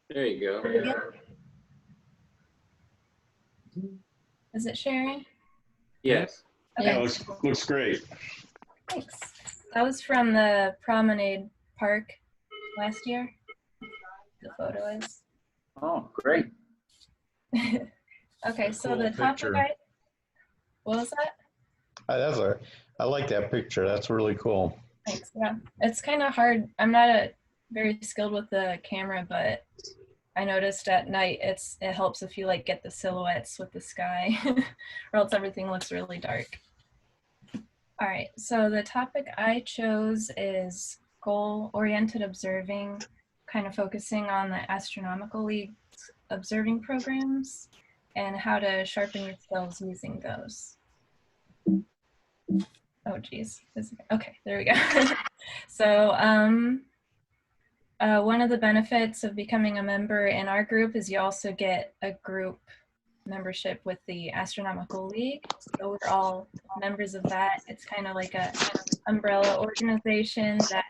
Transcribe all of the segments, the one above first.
There you go. Is it sharing? Yes. Okay. Yeah, looks great. Thanks. That was from the Promenade Park last year. The photo is. Oh, great. Okay, so Cool the topic picture. what was that? I like that picture. That's really cool. Thanks. Yeah, it's kind of hard. I'm not very skilled with the camera, but I noticed at night it helps if you like get the silhouettes with the sky, or else everything looks really dark. All right, so the topic I chose is goal-oriented observing, kind of focusing on the Astronomical League's observing programs and how to sharpen your skills using those. Oh geez, okay, there we go. So one of the benefits of becoming a member in our group is you also get a group membership with the Astronomical League. So we're all members of that. It's kind of like a umbrella organization that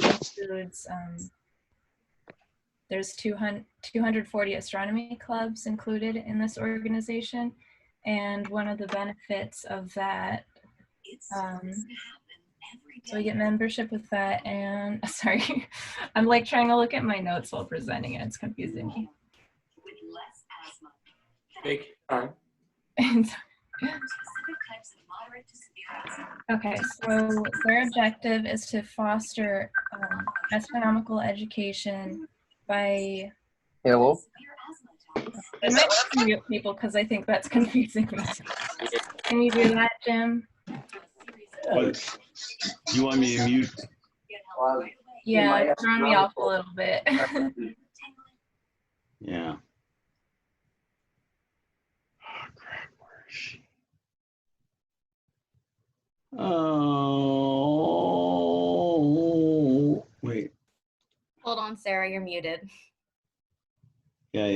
includes, there's 240 astronomy clubs included in this organization. And one of the benefits of that, so we get membership with that, and sorry, I'm like trying to look at my notes while presenting it. It's confusing me. Take time. Okay, so their objective is to foster astronomical education by. Hello. I might mute people because I think that's confusing me. Can you do that, Jim? What? You want me to mute? Yeah, it's throwing me off a little bit. Yeah. Oh, crap. Where is she? Oh, wait. Hold on, Sarah, you're muted. Yeah.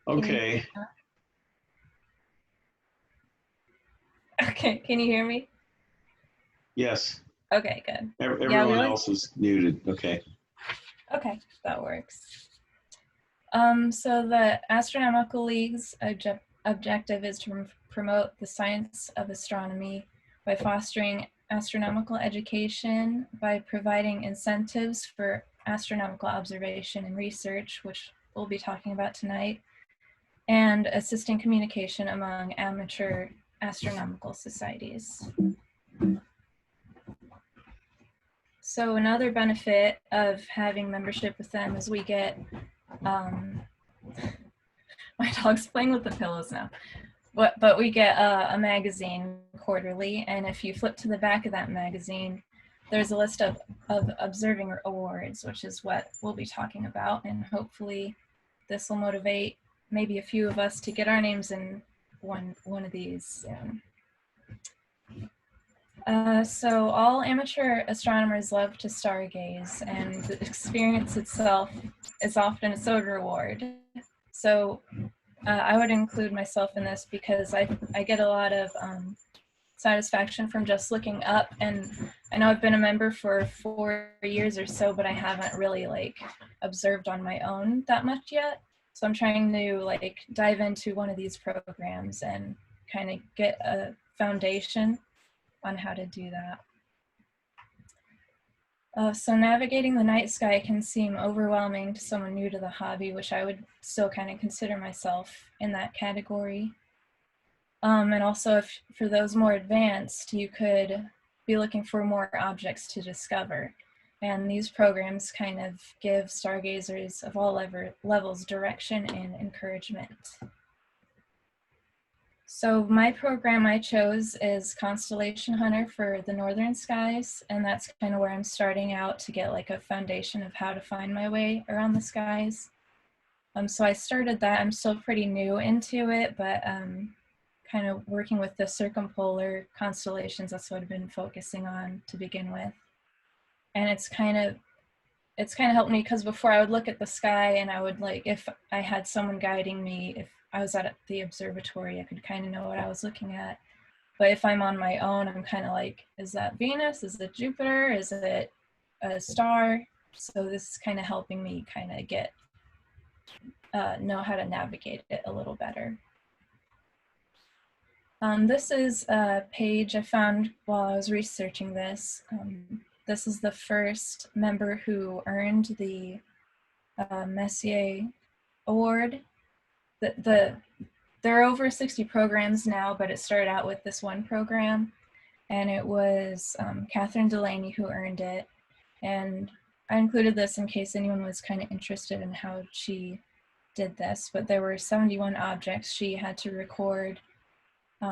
Okay. Okay, can you hear me? Yes. Okay, good. Everyone else is muted. Okay. Okay, that works. So the Astronomical League's objective is to promote the science of astronomy by fostering astronomical education, by providing incentives for astronomical observation and research, which we'll be talking about tonight, and assisting communication among amateur astronomical societies. So another benefit of having membership with them is we get, my dog's playing with the pillows now, but we get a magazine quarterly, and if you flip to the back of that magazine, there's a list of observing awards, which is what we'll be talking about, and hopefully this will motivate maybe a few of us to get our names in one of these soon. So all amateur astronomers love to stargaze, and the experience itself is often its own reward. So I would include myself in this because I get a lot of satisfaction from just looking up, and I know I've been a member for 4 years or so, but I haven't really like observed on my own that much yet. So I'm trying to like dive into one of these programs and kind of get a foundation on how to do that. So navigating the night sky can seem overwhelming to someone new to the hobby, which I would still kind of consider myself in that category. And also, if for those more advanced, you could be looking for more objects to discover. And these programs kind of give stargazers of all levels direction and encouragement. So my program I chose is Constellation Hunter for the northern skies, and that's kind of where I'm starting out to get like a foundation of how to find my way around the skies. So I started that. I'm still pretty new into it, but kind of working with the circumpolar constellations, that's what I've been focusing on to begin with. And it's kind of helped me because before I would look at the sky and I would like, if I had someone guiding me, if I was at the observatory, I could kind of know what I was looking at. But if I'm on my own, I'm kind of like, is that Venus? Is it Jupiter? Is it a star? So this is kind of helping me kind of get, know how to navigate it a little better. This is a page I found while I was researching this. This is the first member who earned the Messier Award. There are over 60 programs now, but it started out with this one program, and it was Catherine Delaney who earned it. And I included this in case anyone was kind of interested in how she did this, but there were 71 objects she had to record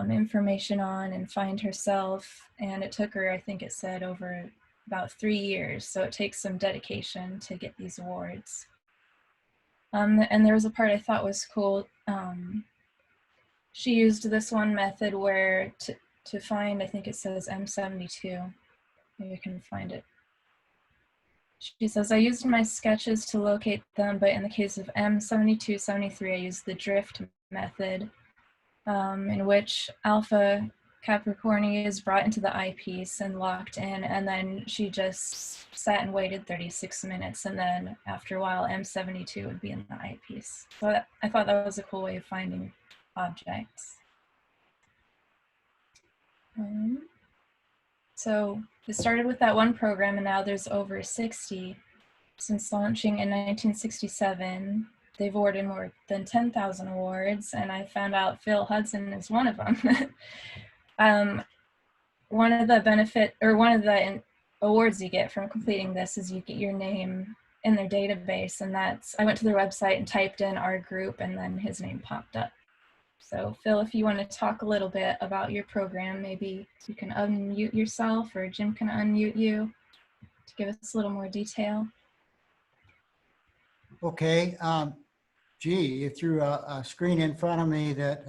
information on and find herself, and it took her, I think it said, over about 3 years, so it takes some dedication to get these awards. And there was a part I thought was cool. She used this one method where to find, I think it says M72, maybe I can find it. She says, I used my sketches to locate them, but in the case of M72, 73, I used the drift method, in which Alpha Capricorni is brought into the eyepiece and locked in, and then she just sat and waited 36 minutes, and then after a while M72 would be in the eyepiece. So I thought that was a cool way of finding objects. So it started with that one program, and now there's over 60. Since launching in 1967, they've awarded more than 10,000 awards, and I found out Phil Hudson is one of them. One of the awards you get from completing this is you get your name in their database, and I went to their website and typed in our group, and then his name popped up. So Phil, if you want to talk a little bit about your program, maybe you can unmute yourself, or Jim can unmute you to give us a little more detail. Okay. Gee, you threw a screen in front of me that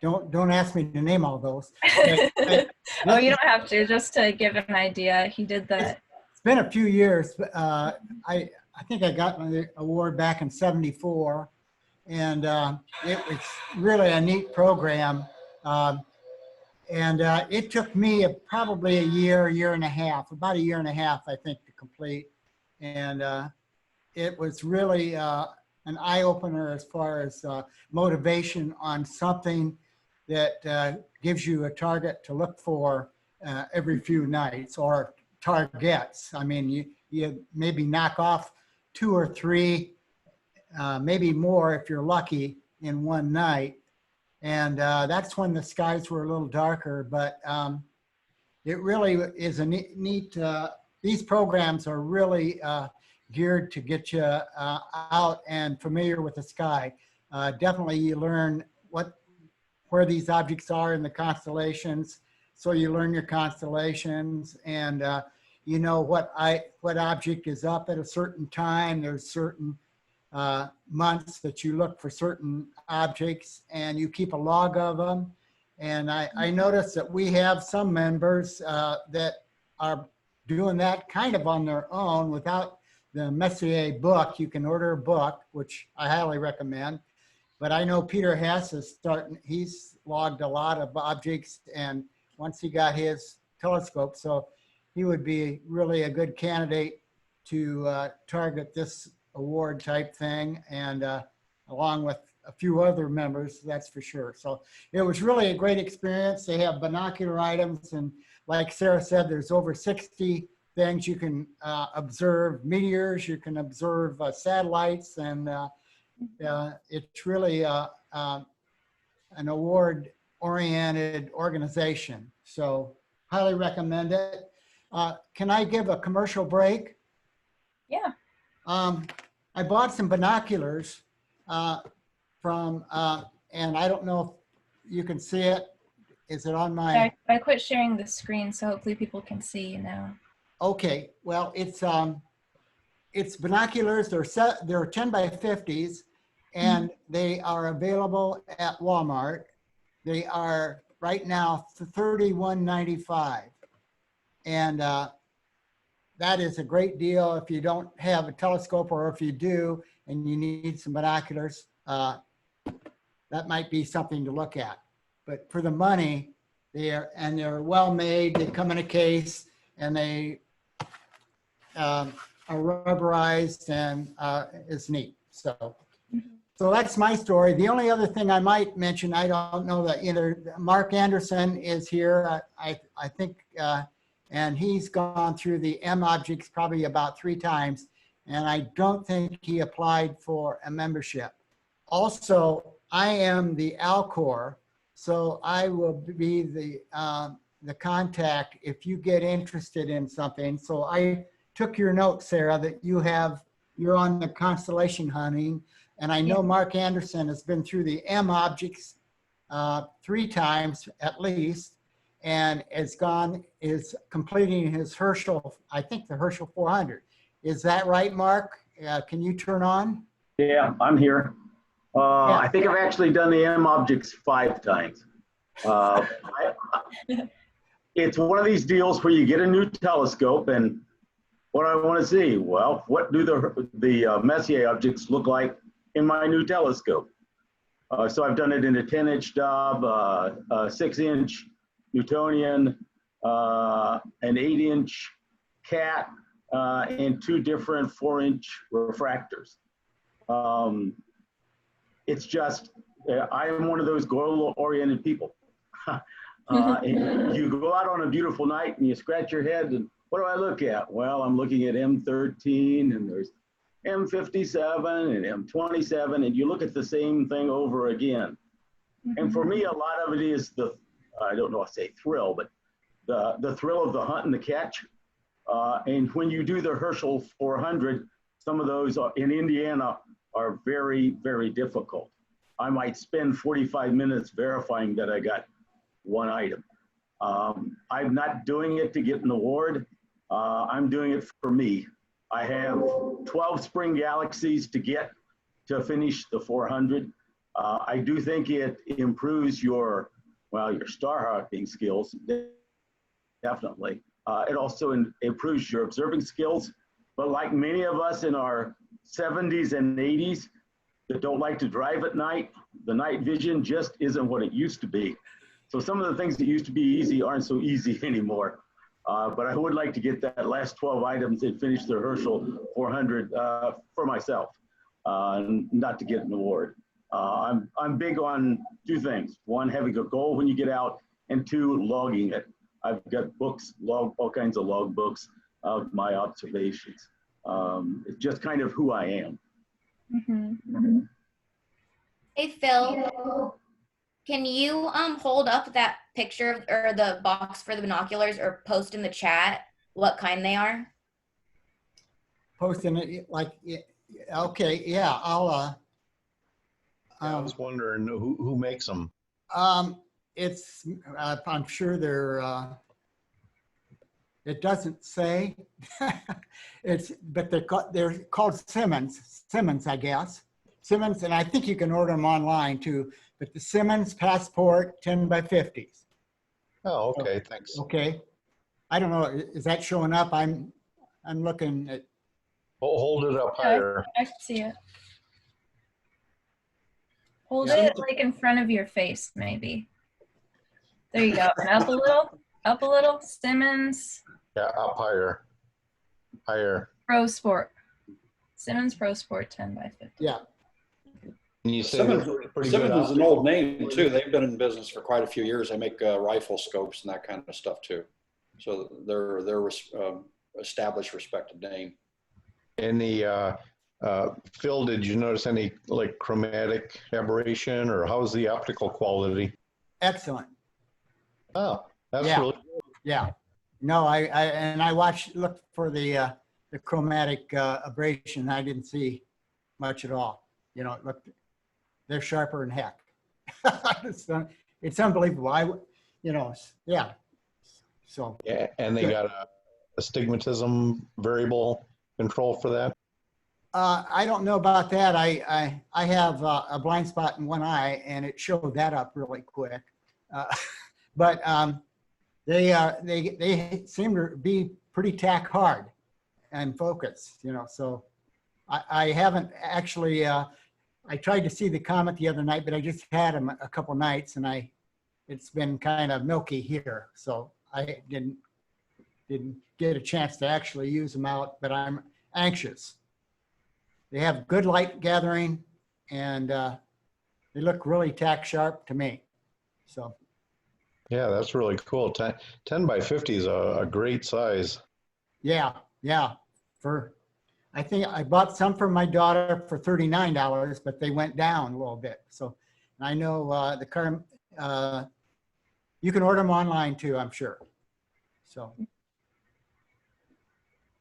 don't ask me to name all those. Oh, you don't have to. Just to give an idea, he did that. It's been a few years. I think I got my award back in '74, and it was really a neat program. It took me probably a year and a half, about a year and a half, I think, to complete. And it was really an eye-opener as far as motivation on something that gives you a target to look for every few nights, or targets. I mean, you maybe knock off 2 or 3, maybe more if you're lucky, in one night. And that's when the skies were a little darker, but it really is a neat these programs are really geared to get you out and familiar with the sky. Definitely you learn where these objects are in the constellations. So you learn your constellations, and you know what object is up at a certain time. There's certain months that you look for certain objects, and you keep a log of them. And I noticed that we have some members that are doing that kind of on their own without the Messier book. You can order a book, which I highly recommend. But I know Peter Hess he's logged a lot of objects, and once he got his telescope, so he would be really a good candidate to target this award type thing, and along with a few other members, that's for sure. So it was really a great experience. They have binocular items, and like Sarah said, there's over 60 things you can observe, meteors, you can observe satellites, and it's really an award-oriented organization. So highly recommend it. Can I give a commercial break? Yeah. I bought some binoculars from, and I don't know if you can see it. Is it on my? I quit sharing the screen, so hopefully people can see you now. Okay, well, it's binoculars. They're 10 by 50s, and they are available at Walmart. They are right now $31.95, and that is a great deal if you don't have a telescope, or if you do and you need some binoculars. That might be something to look at. but for the money, they're well made. They come in a case and they are rubberized and is neat. So that's my story. The only other thing I might mention, I don't know that either. Mark Anderson is here, I think, and he's gone through the M objects probably about 3 times, and I don't think he applied for a membership. Also, I am the Alcor, so I will be the contact if you get interested in something. So I took your note, Sarah, that you're on the constellation hunting. And I know Mark Anderson has been through the M objects 3 times at least, and is completing his Herschel, I think the Herschel 400. Is that right, Mark? Can you turn on? Yeah, I'm here. I think I've actually done the M objects 5 times. It's one of these deals where you get a new telescope, and what I want to see, well, what do the Messier objects look like in my new telescope? So I've done it in a 10-inch Dob, a 6-inch Newtonian, an 8-inch Cat, and 2 different 4-inch refractors. It's just, I am one of those goal-oriented people. You go out on a beautiful night and you scratch your head and what do I look at? Well, I'm looking at M13 and there's M57 and M27, and you look at the same thing over again. And for me, a lot of it is I don't know, I say thrill, but the thrill of the hunt and the catch. And when you do the Herschel 400, some of those in Indiana are very, very difficult. I might spend 45 minutes verifying that I got one item. I'm not doing it to get an award. I'm doing it for me. I have 12 spring galaxies to get to finish the 400. I do think it improves your star hopping skills, definitely. It also improves your observing skills. But like many of us in our 70s and 80s that don't like to drive at night, the night vision just isn't what it used to be. So some of the things that used to be easy aren't so easy anymore. But I would like to get that last 12 items and finish the Herschel 400 for myself, not to get an award. I'm big on 2 things. 1, having a goal when you get out, and 2, logging it. I've got books, all kinds of log books of my observations. It's just kind of who I am. Hey, Phil, can you hold up that picture or the box for the binoculars or post in the chat what kind they are? Posting it like, okay, yeah, I'll. I was wondering who makes them. It's, I'm sure it doesn't say. But they're called Simmons, I guess. Simmons, and I think you can order them online too. But the Simmons Passport 10x50s. Oh, okay, thanks. Okay, I don't know. Is that showing up? I'm looking at. Hold it up higher. I can see it. Hold it like in front of your face, maybe. There you go. And up a little. Simmons. Yeah, up higher. Higher. Pro Sport. Simmons Pro Sport 10x50. Yeah. And you say Simmons pretty is good an old name too. They've been in business for quite a few years. They make rifle scopes and that kind of stuff too. So they're established, respected name. And the Phil, did you notice any like chromatic aberration, or how's the optical quality? Excellent. Oh, that's really good. Yeah. No, I looked for the chromatic aberration. I didn't see much at all. You know, they're sharper than heck. It's unbelievable. Yeah. So. Yeah, and they got a astigmatism variable control for that. I don't know about that. I have a blind spot in one eye, and it showed that up really quick. But they seem to be pretty tack hard and focused, so I haven't actually, I tried to see the comet the other night, but I just had them a couple nights, and I it's been kind of milky here. So I didn't get a chance to actually use them out, but I'm anxious. They have good light gathering and they look really tack sharp to me. So Yeah, that's really cool. 10 by 50 is a great size. yeah. I think I bought some for my daughter for $39, but they went down a little bit. So I know you can order them online too, I'm sure. So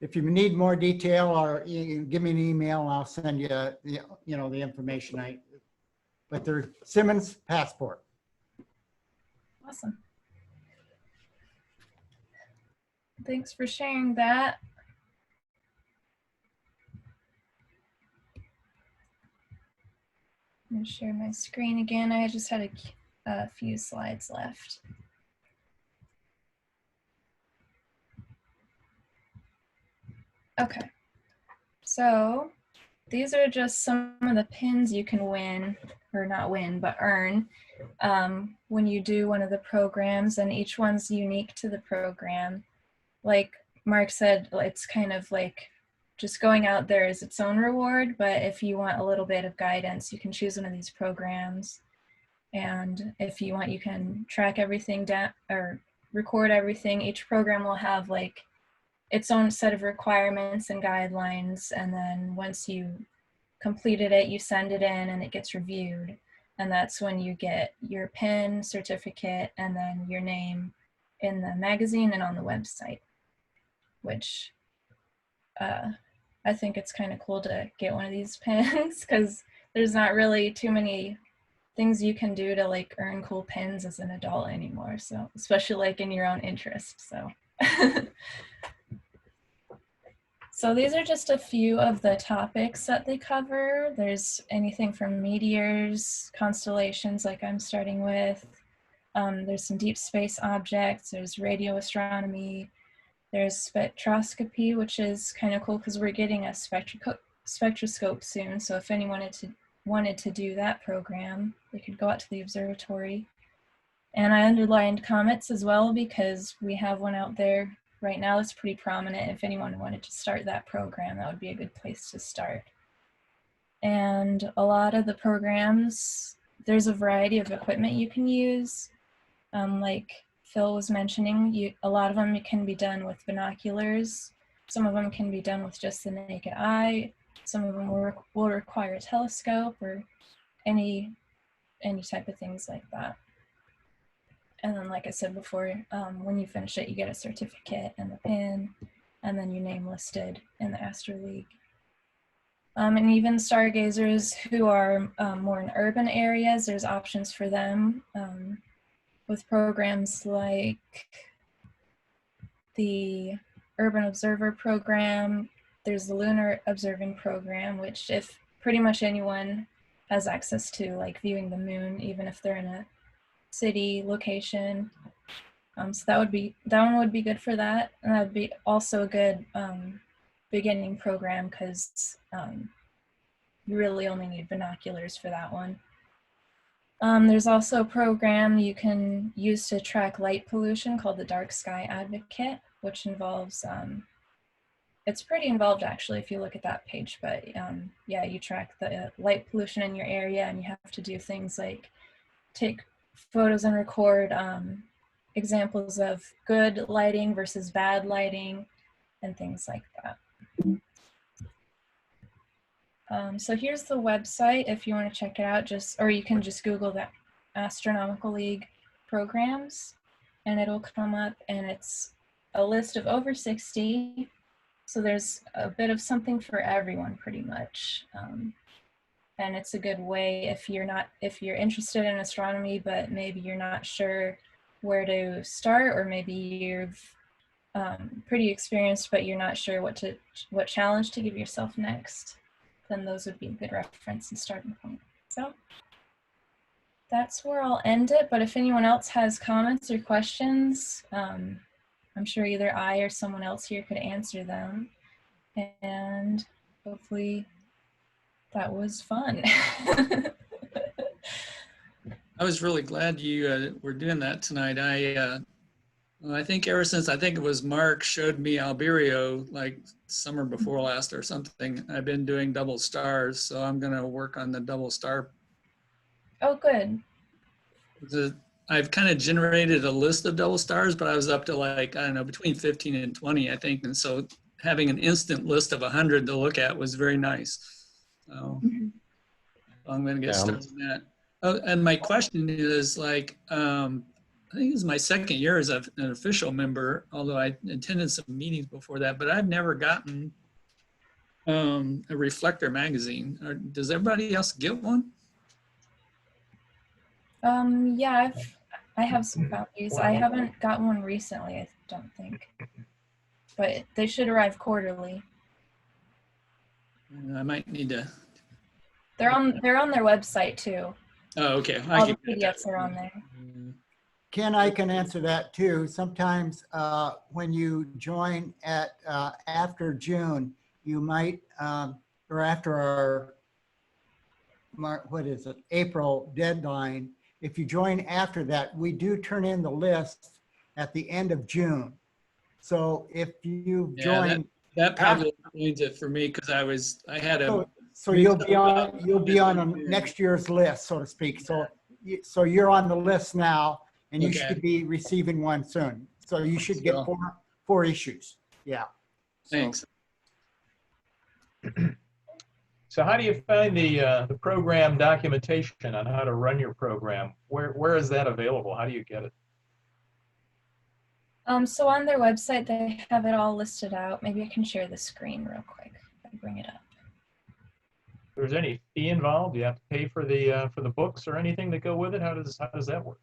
if you need more detail, or you give me an email and I'll send you, the information. But they're Simmons Passport. Awesome. Thanks for sharing that. I'm going to share my screen again. I just had a few slides left. Okay, so these are just some of the pins you can win, or not win, but earn when you do one of the programs, and each one's unique to the program. Like Mark said, it's kind of like just going out there is its own reward, but if you want a little bit of guidance, you can choose one of these programs. And if you want, you can track everything down or record everything. Each program will have like its own set of requirements and guidelines. And then once you completed it, you send it in and it gets reviewed. And that's when you get your PIN, certificate, and then your name in the magazine and on the website, which I think it's kind of cool to get one of these pins because there's not really too many things you can do to like earn cool pins as an adult anymore. So especially like in your own interest. So so these are just a few of the topics that they cover. There's anything from meteors, constellations like I'm starting with. There's some deep space objects. There's radio astronomy. There's spectroscopy, which is kind of cool because we're getting a spectroscope soon. So if anyone wanted to do that program, they could go out to the observatory. And I underlined comets as well because we have one out there right now that's pretty prominent. If anyone wanted to start that program, that would be a good place to start. And a lot of the programs, there's a variety of equipment you can use. Like Phil was mentioning, a lot of them can be done with binoculars. Some of them can be done with just the naked eye. Some of them will require a telescope or any type of things like that. And then, like I said before, when you finish it, you get a certificate and the pin, and then your name listed in the Astro League. And even stargazers who are more in urban areas, there's options for them with programs like the Urban Observer Program. There's the Lunar Observing Program, which if pretty much anyone has access to, like viewing the moon, even if they're in a city location. So that one would be good for that. And that would be also a good beginning program because you really only need binoculars for that one. There's also a program you can use to track light pollution called the Dark Sky Advocate, which involves, it's pretty involved actually if you look at that page, but yeah, you track the light pollution in your area and you have to do things like take photos and record examples of good lighting versus bad lighting and things like that. So here's the website if you want to check it out, or you can just Google the Astronomical League programs and it'll come up, and it's a list of over 60. So there's a bit of something for everyone pretty much. And it's a good way if you're interested in astronomy, but maybe you're not sure where to start, or maybe you've pretty experienced, but you're not sure what challenge to give yourself next. Then those would be a good reference and starting point. So that's where I'll end it. But if anyone else has comments or questions, I'm sure either I or someone else here could answer them. And hopefully that was fun. I was really glad you were doing that tonight. Well, I think ever since I think it was Mark showed me Alberio like summer before last or something, I've been doing double stars. So I'm going to work on the double star. Oh, good. I've kind of generated a list of double stars, but I was up to like, I don't know, between 15 and 20, I think. And so having an instant list of 100 to look at was very nice. So I'm going to get started on that. Oh, and my question is like, I think this is my second year as an official member, although I attended some meetings before that, but I've never gotten a Reflector magazine. Does everybody else get one? Yeah, I have some copies. I haven't gotten one recently, I don't think. But they should arrive quarterly. I might need to. They're on their website too. Oh, okay. All the PDFs are on there. Ken, I can answer that too. Sometimes when you join at after June, you might, or after our, what is it, April deadline, if you join after that, we do turn in the list at the end of June. So if you join. That probably explains it for me because I had a. So you'll be on a next year's list, so to speak. So you're on the list now. And you should be receiving one soon. So you should get four issues. Yeah. Thanks. So how do you find the program documentation on how to run your program? Where is that available? How do you get it? So on their website, they have it all listed out. Maybe I can share the screen real quick if I bring it up. If there's any fee involved, do you have to pay for the books or anything that go with it? How does that work?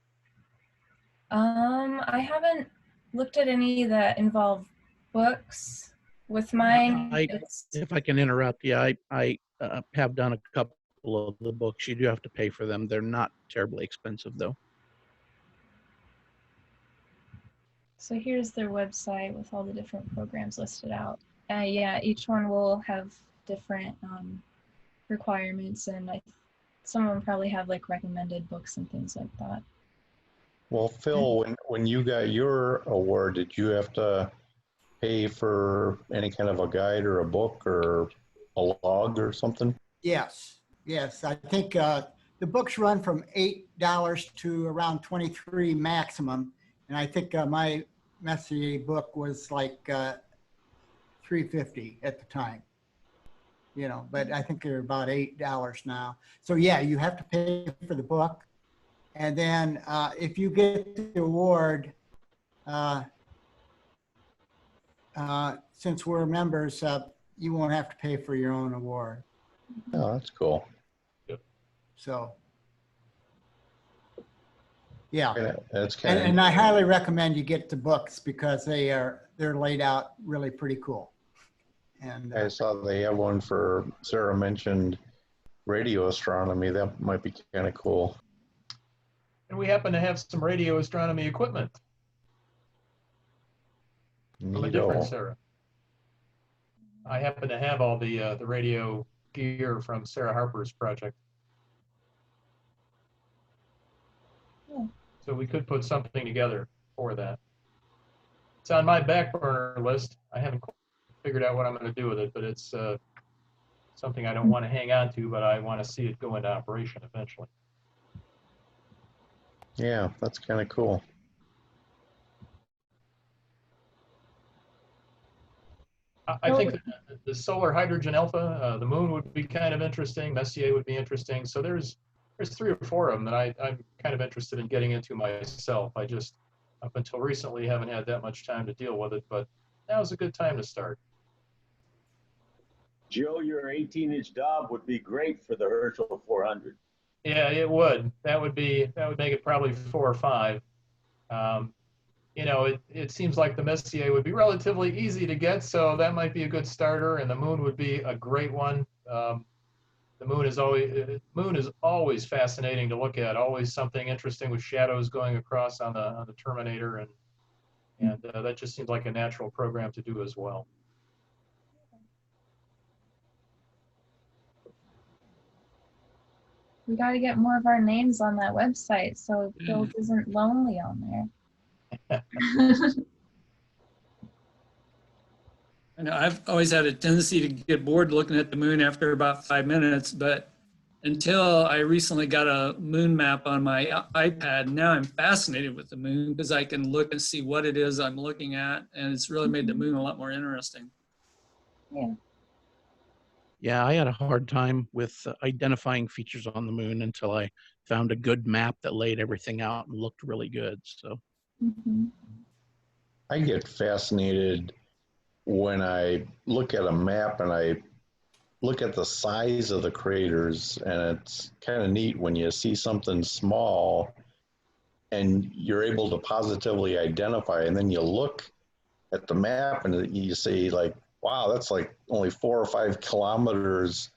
I haven't looked at any that involve books. With mine, if I can interrupt you, I have done a couple of the books. You do have to pay for them. They're not terribly expensive though. So here's their website with all the different programs listed out. Yeah, each one will have different requirements, and some of them probably have like recommended books and things like that. Well, Phil, when you got your award, did you have to pay for any kind of a guide or a book or a log or something? Yes. I think the books run from $8 to around $23 maximum. And I think my Messier book was like $3.50 at the time. You know, but I think they're about $8 now. So yeah, you have to pay for the book. And then if you get the award, since we're members, you won't have to pay for your own award. Oh, that's cool. So, yeah. That's kind of. And I highly recommend you get the books because they're laid out really pretty cool. And I saw they have one for, Sarah mentioned radio astronomy. That might be kind of cool. And we happen to have some radio astronomy equipment from a different Sarah. I happen to have all the radio gear from Sarah Harper's project. So we could put something together for that. It's on my back burner list. I haven't figured out what I'm going to do with it, but it's something I don't want to hang on to, but I want to see it go into operation eventually. Yeah, that's kind of cool. I think that the solar hydrogen alpha, the moon would be kind of interesting. Messier would be interesting. So there's 3 or 4 of them that I'm kind of interested in getting into myself. I just, up until recently, haven't had that much time to deal with it, but now's a good time to start. Joe, your 18-inch Dob would be great for the Herschel 400. Yeah, it would. That would make it probably 4 or 5. You know, it seems like the Messier would be relatively easy to get, so that might be a good starter, and the moon would be a great one. The moon is always fascinating to look at, always something interesting with shadows going across on the Terminator, and that just seems like a natural program to do as well. We got to get more of our names on that website so Phil isn't lonely on there. I know I've always had a tendency to get bored looking at the moon after about 5 minutes, but until I recently got a moon map on my iPad, now I'm fascinated with the moon because I can look and see what it is I'm looking at, and it's really made the moon a lot more interesting. Yeah. Yeah, I had a hard time with identifying features on the moon until I found a good map that laid everything out and looked really good. So Mhm. I get fascinated when I look at a map and I look at the size of the craters, and it's kind of neat when you see something small and you're able to positively identify, and then you look at the map and you say like, wow, that's like only 4 or 5 kilometers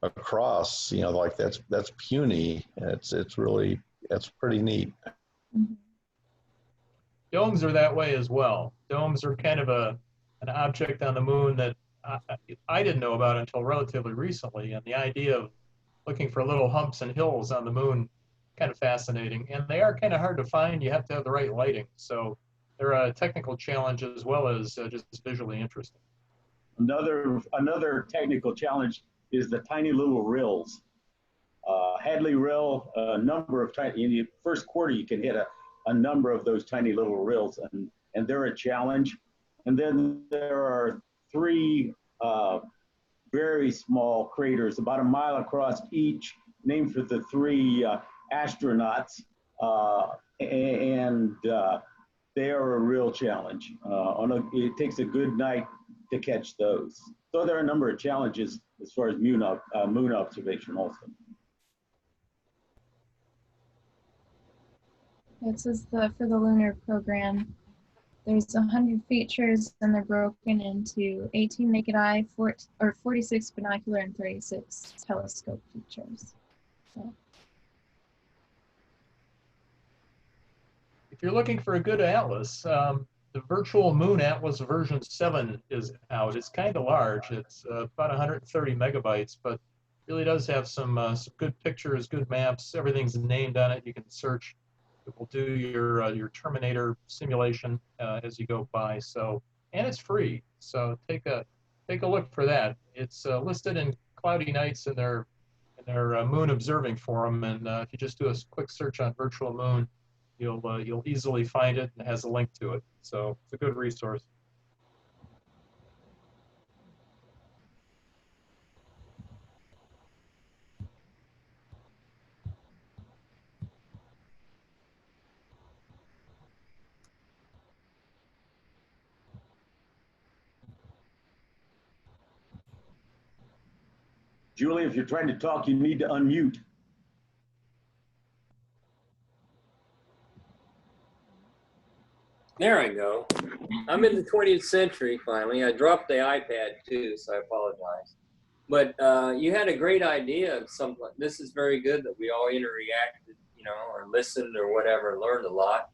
across, you know, like that's puny. It's pretty neat. Domes are that way as well. Domes are kind of an object on the moon that I didn't know about until relatively recently. And the idea of looking for little humps and hills on the moon, kind of fascinating. And they are kind of hard to find. You have to have the right lighting. So they're a technical challenge as well as just visually interesting. Another technical challenge is the tiny little rills. Hadley Rill, a number of tiny, in the first quarter you can hit a number of those tiny little rills, and they're a challenge. And then there are 3 very small craters, about a mile across each, named for the 3 astronauts, and they are a real challenge. It takes a good night to catch those. So there are a number of challenges as far as moon observation also. It says for the lunar program, there's 100 features, and they're broken into 18 naked eye, 46 binocular, and 36 telescope features. So. If you're looking for a good atlas, the Virtual Moon Atlas version 7 is out. It's kind of large. It's about 130 megabytes, but really does have some good pictures, good maps. Everything's named on it. You can search. It will do your Terminator simulation as you go by. So, and it's free. So take a look for that. It's listed in Cloudy Nights in their moon observing forum, and if you just do a quick search on Virtual Moon, you'll easily find it, and it has a link to it. So it's a good resource. Julie, if you're trying to talk, you need to unmute. There I go. I'm in the 20th century finally. I dropped the iPad too, so I apologize. But you had a great idea of something. This is very good that we all interacted, you know, or listened or whatever, learned a lot.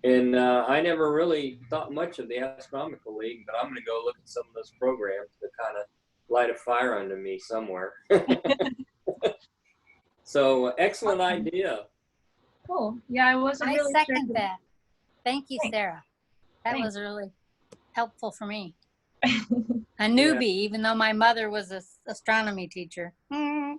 And I never really thought much of the Astronomical League, but I'm going to go look at some of those programs to kind of light a fire under me somewhere. So excellent idea. Cool. Yeah, I wasn't really second sure. that. Thank you, Thanks. Sarah. That Thanks. was really helpful for me. A newbie, even though my mother was an astronomy teacher. Well,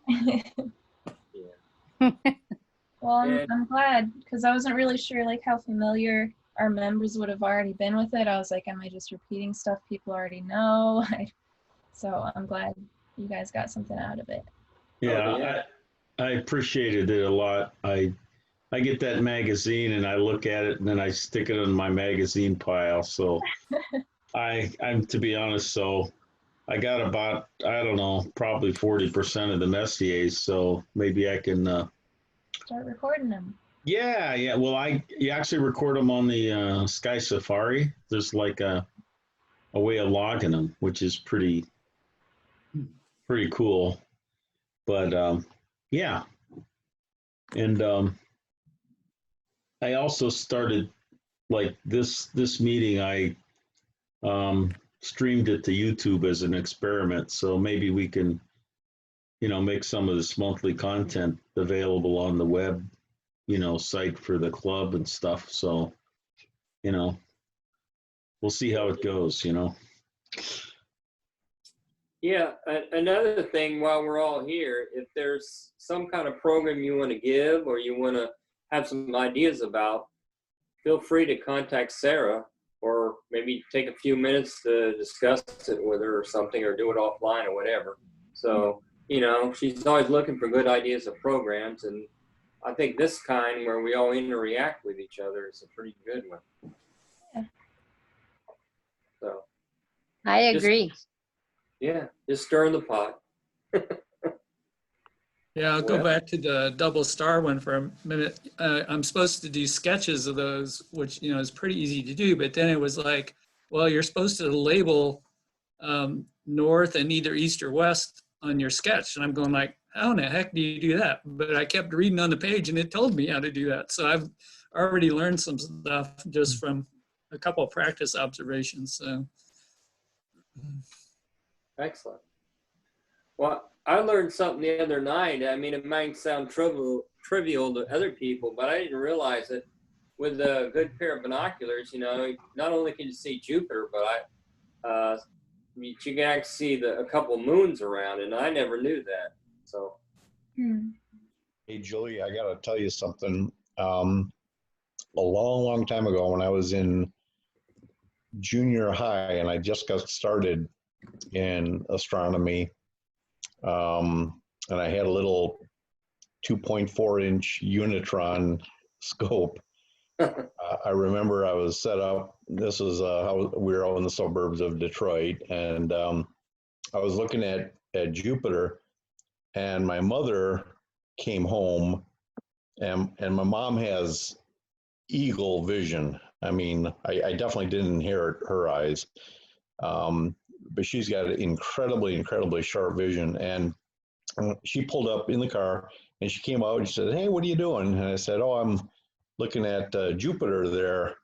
I'm glad, because I wasn't really sure like how familiar our members would have already been with it. I was like, am I just repeating stuff people already know? So I'm glad you guys got something out of it. Yeah, I appreciated it a lot. I get that magazine and I look at it and then I stick it in my magazine pile. So I'm to be honest, so I got about, I don't know, probably 40% of the Messiers. So maybe I can start recording them. Yeah. Well, you actually record them on the Sky Safari. There's like a way of logging them, which is pretty cool. But yeah, and I also started like this meeting. I streamed it to YouTube as an experiment. So maybe we can make some of this monthly content available on the web, site for the club and stuff. So, we'll see how it goes, Yeah, another thing while we're all here, if there's some kind of program you want to give or you want to have some ideas about, feel free to contact Sarah, or maybe take a few minutes to discuss it with her or something, or do it offline or whatever. So, she's always looking for good ideas of programs, and I think this kind where we all interact with each other is a pretty good one. Yeah. So. I Just- agree. Yeah, just stirring the pot. Yeah, I'll go Well- back to the double star one for a minute. I'm supposed to do sketches of those, which, is pretty easy to do, but then it was like, well, you're supposed to label north and either east or west on your sketch. And I'm going like, how in the heck do you do that? But I kept reading on the page and it told me how to do that. So I've already learned some stuff just from a couple of practice observations. So. Excellent. Well, I learned something the other night. I mean, it might sound trivial to other people, but I didn't realize it. With a good pair of binoculars, not only can you see Jupiter, but you can actually see a couple moons around, and I never knew that. So. Hey, Julie, I got to tell you something. A long, long time ago when I was in junior high and I just got started in astronomy, and I had a little 2.4-inch Unitron scope. I remember I was set up. This was we were out in the suburbs of Detroit, and I was looking at Jupiter, and my mother came home, and my mom has eagle vision. I mean, I definitely didn't inherit her eyes, but she's got incredibly, incredibly sharp vision. And she pulled up in the car, and she came out and she said, "Hey, what are you doing?" And I said, "Oh, I'm looking at Jupiter there."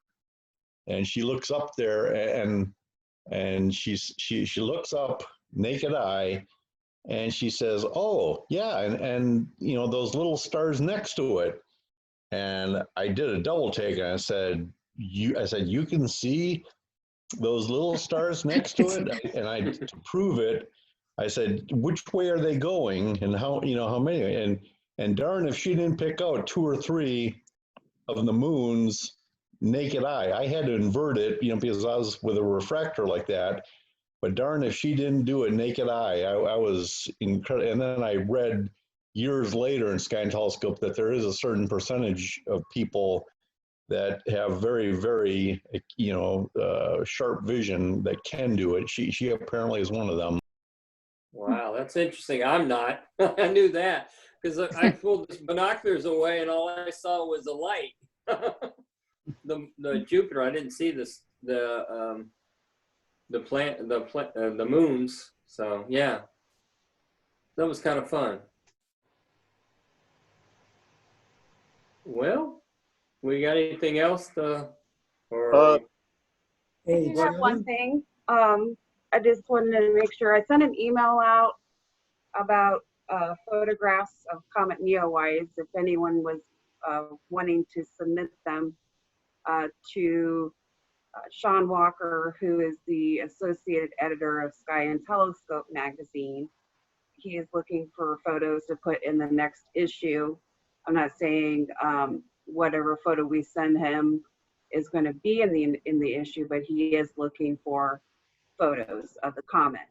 And she looks up there, and she looks up naked eye, and she says, "Oh, yeah, and those little stars next to it." And I did a double take, and I said, "You can see those little stars next to it?" And to prove it, I said, "Which way are they going, and how many?" And darn if she didn't pick out 2 or 3 of the moons naked eye. I had to invert it, because I was with a refractor like that. But darn if she didn't do it naked eye. I was incredible. And then I read years later in Sky and Telescope that there is a certain percentage of people that have very, very, sharp vision that can do it. She apparently is one of them. Wow, that's interesting. I'm not. I knew that because I pulled the binoculars away and all I saw was a light. The Jupiter, I didn't see the moons. So yeah, that was kind of fun. Well, we got anything else to, or? Hey, I do have one Shannon? thing. I just wanted to make sure I sent an email out about photographs of Comet Neowise, if anyone was wanting to submit them to Sean Walker, who is the associate editor of Sky and Telescope magazine. He is looking for photos to put in the next issue. I'm not saying whatever photo we send him is going to be in the issue, but he is looking for photos of the comet.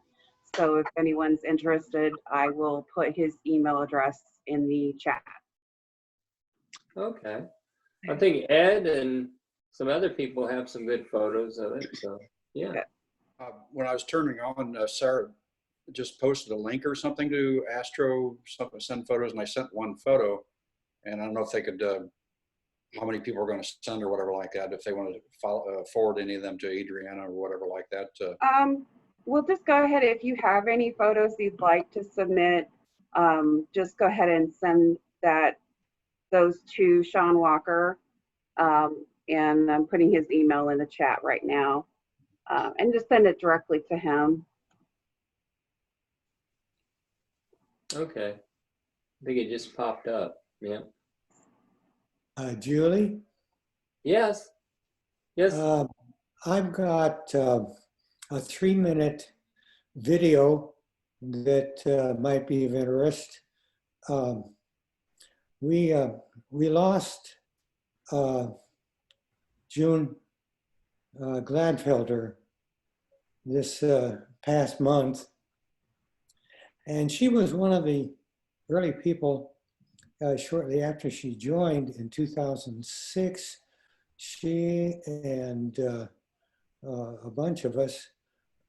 So if anyone's interested, I will put his email address in the chat. Okay. I think Ed and some other people have some good photos of it. So yeah. When I was turning on, Sarah just posted a link or something to Astro, send photos, and I sent one photo. And I don't know if they could, how many people are going to send or whatever like that, if they want to forward any of them to Adriana or whatever like that. We'll just go ahead. If you have any photos you'd like to submit, just go ahead and send those to Sean Walker. And I'm putting his email in the chat right now. And just send it directly to him. Okay. I think it just popped up. Yeah. Julie, Yes. Yes. I've got a 3-minute video that might be of interest. We lost June Gladfelder this past month, and she was one of the early people shortly after she joined in 2006. She and a bunch of us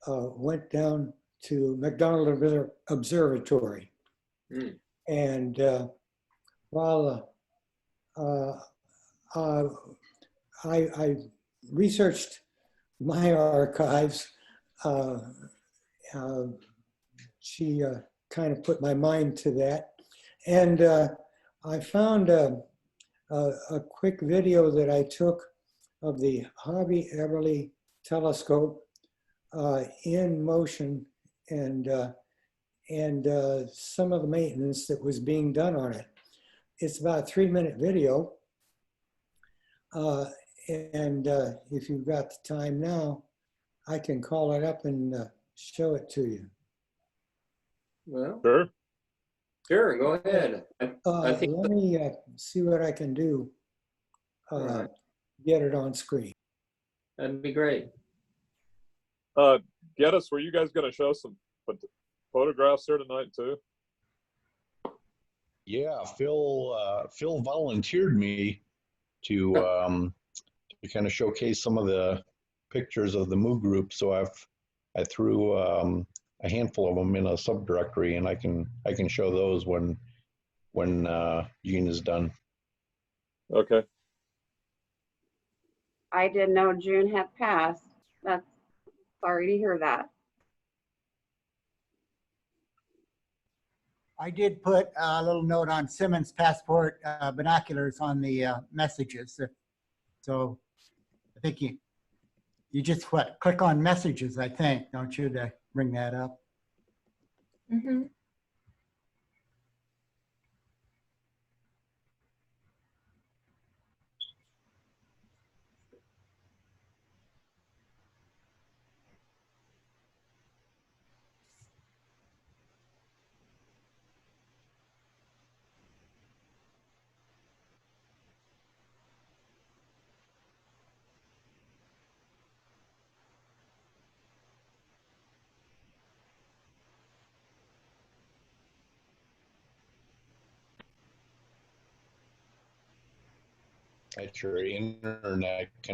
went down to McDonald Observatory. And while I researched my archives, she kind of put my mind to that. And I found a quick video that I took of the Hobby Everly telescope in motion, and some of the maintenance that was being done on it. It's about a 3-minute video. And if you've got the time now, I can call it up and show it to you. Well, Sure. Sure, go ahead. I think Let me see what I can do. Right. Get it on screen. That'd be great. Geddes, were you guys going to show some photographs here tonight too? Yeah, Phil volunteered me to kind of showcase some of the pictures of the Moo group. So I threw a handful of them in a subdirectory, and I can show those when Jean is done. Okay. I didn't know June had passed. That's sorry to hear that. I did put a little note on Simmons Passport binoculars on the messages. So I think you just click on messages, I think, don't you, to bring that up? Mm-hmm. At your internet can.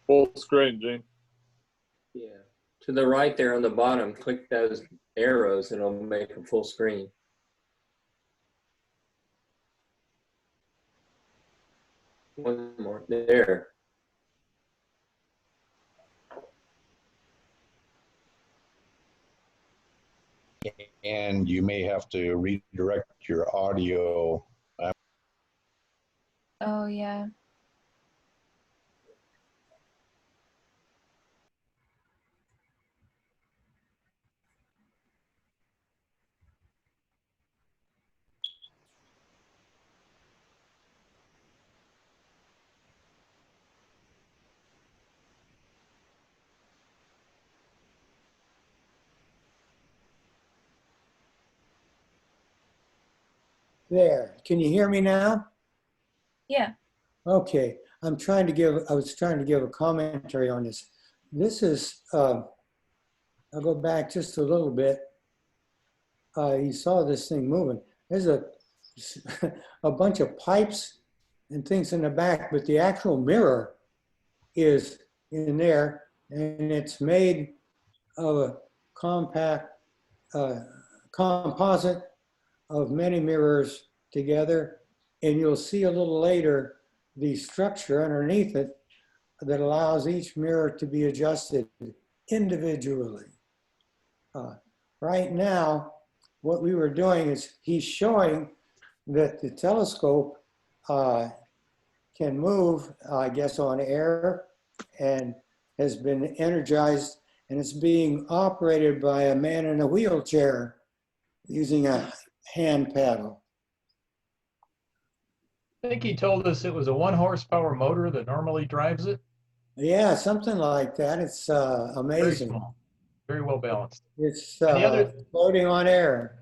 Full screen, Gene. Yeah. To the right there on the bottom, click those arrows and it'll make a full screen. One more there. And you may have to redirect your audio. Oh, yeah. There, can you hear me now? Yeah. Okay, I was trying to give a commentary on this. This is, I'll go back just a little bit. You saw this thing moving. There's a bunch of pipes and things in the back, but the actual mirror is in there, and it's made of a compact composite of many mirrors together, and you'll see a little later the structure underneath it that allows each mirror to be adjusted individually. Right now, what we were doing is he's showing that the telescope can move, I guess, on air, and has been energized, and it's being operated by a man in a wheelchair using a hand paddle. I think he told us it was a 1 horsepower motor that normally drives it. Yeah, something like that. It's Very amazing. small, very well balanced. It's And the other, floating on air.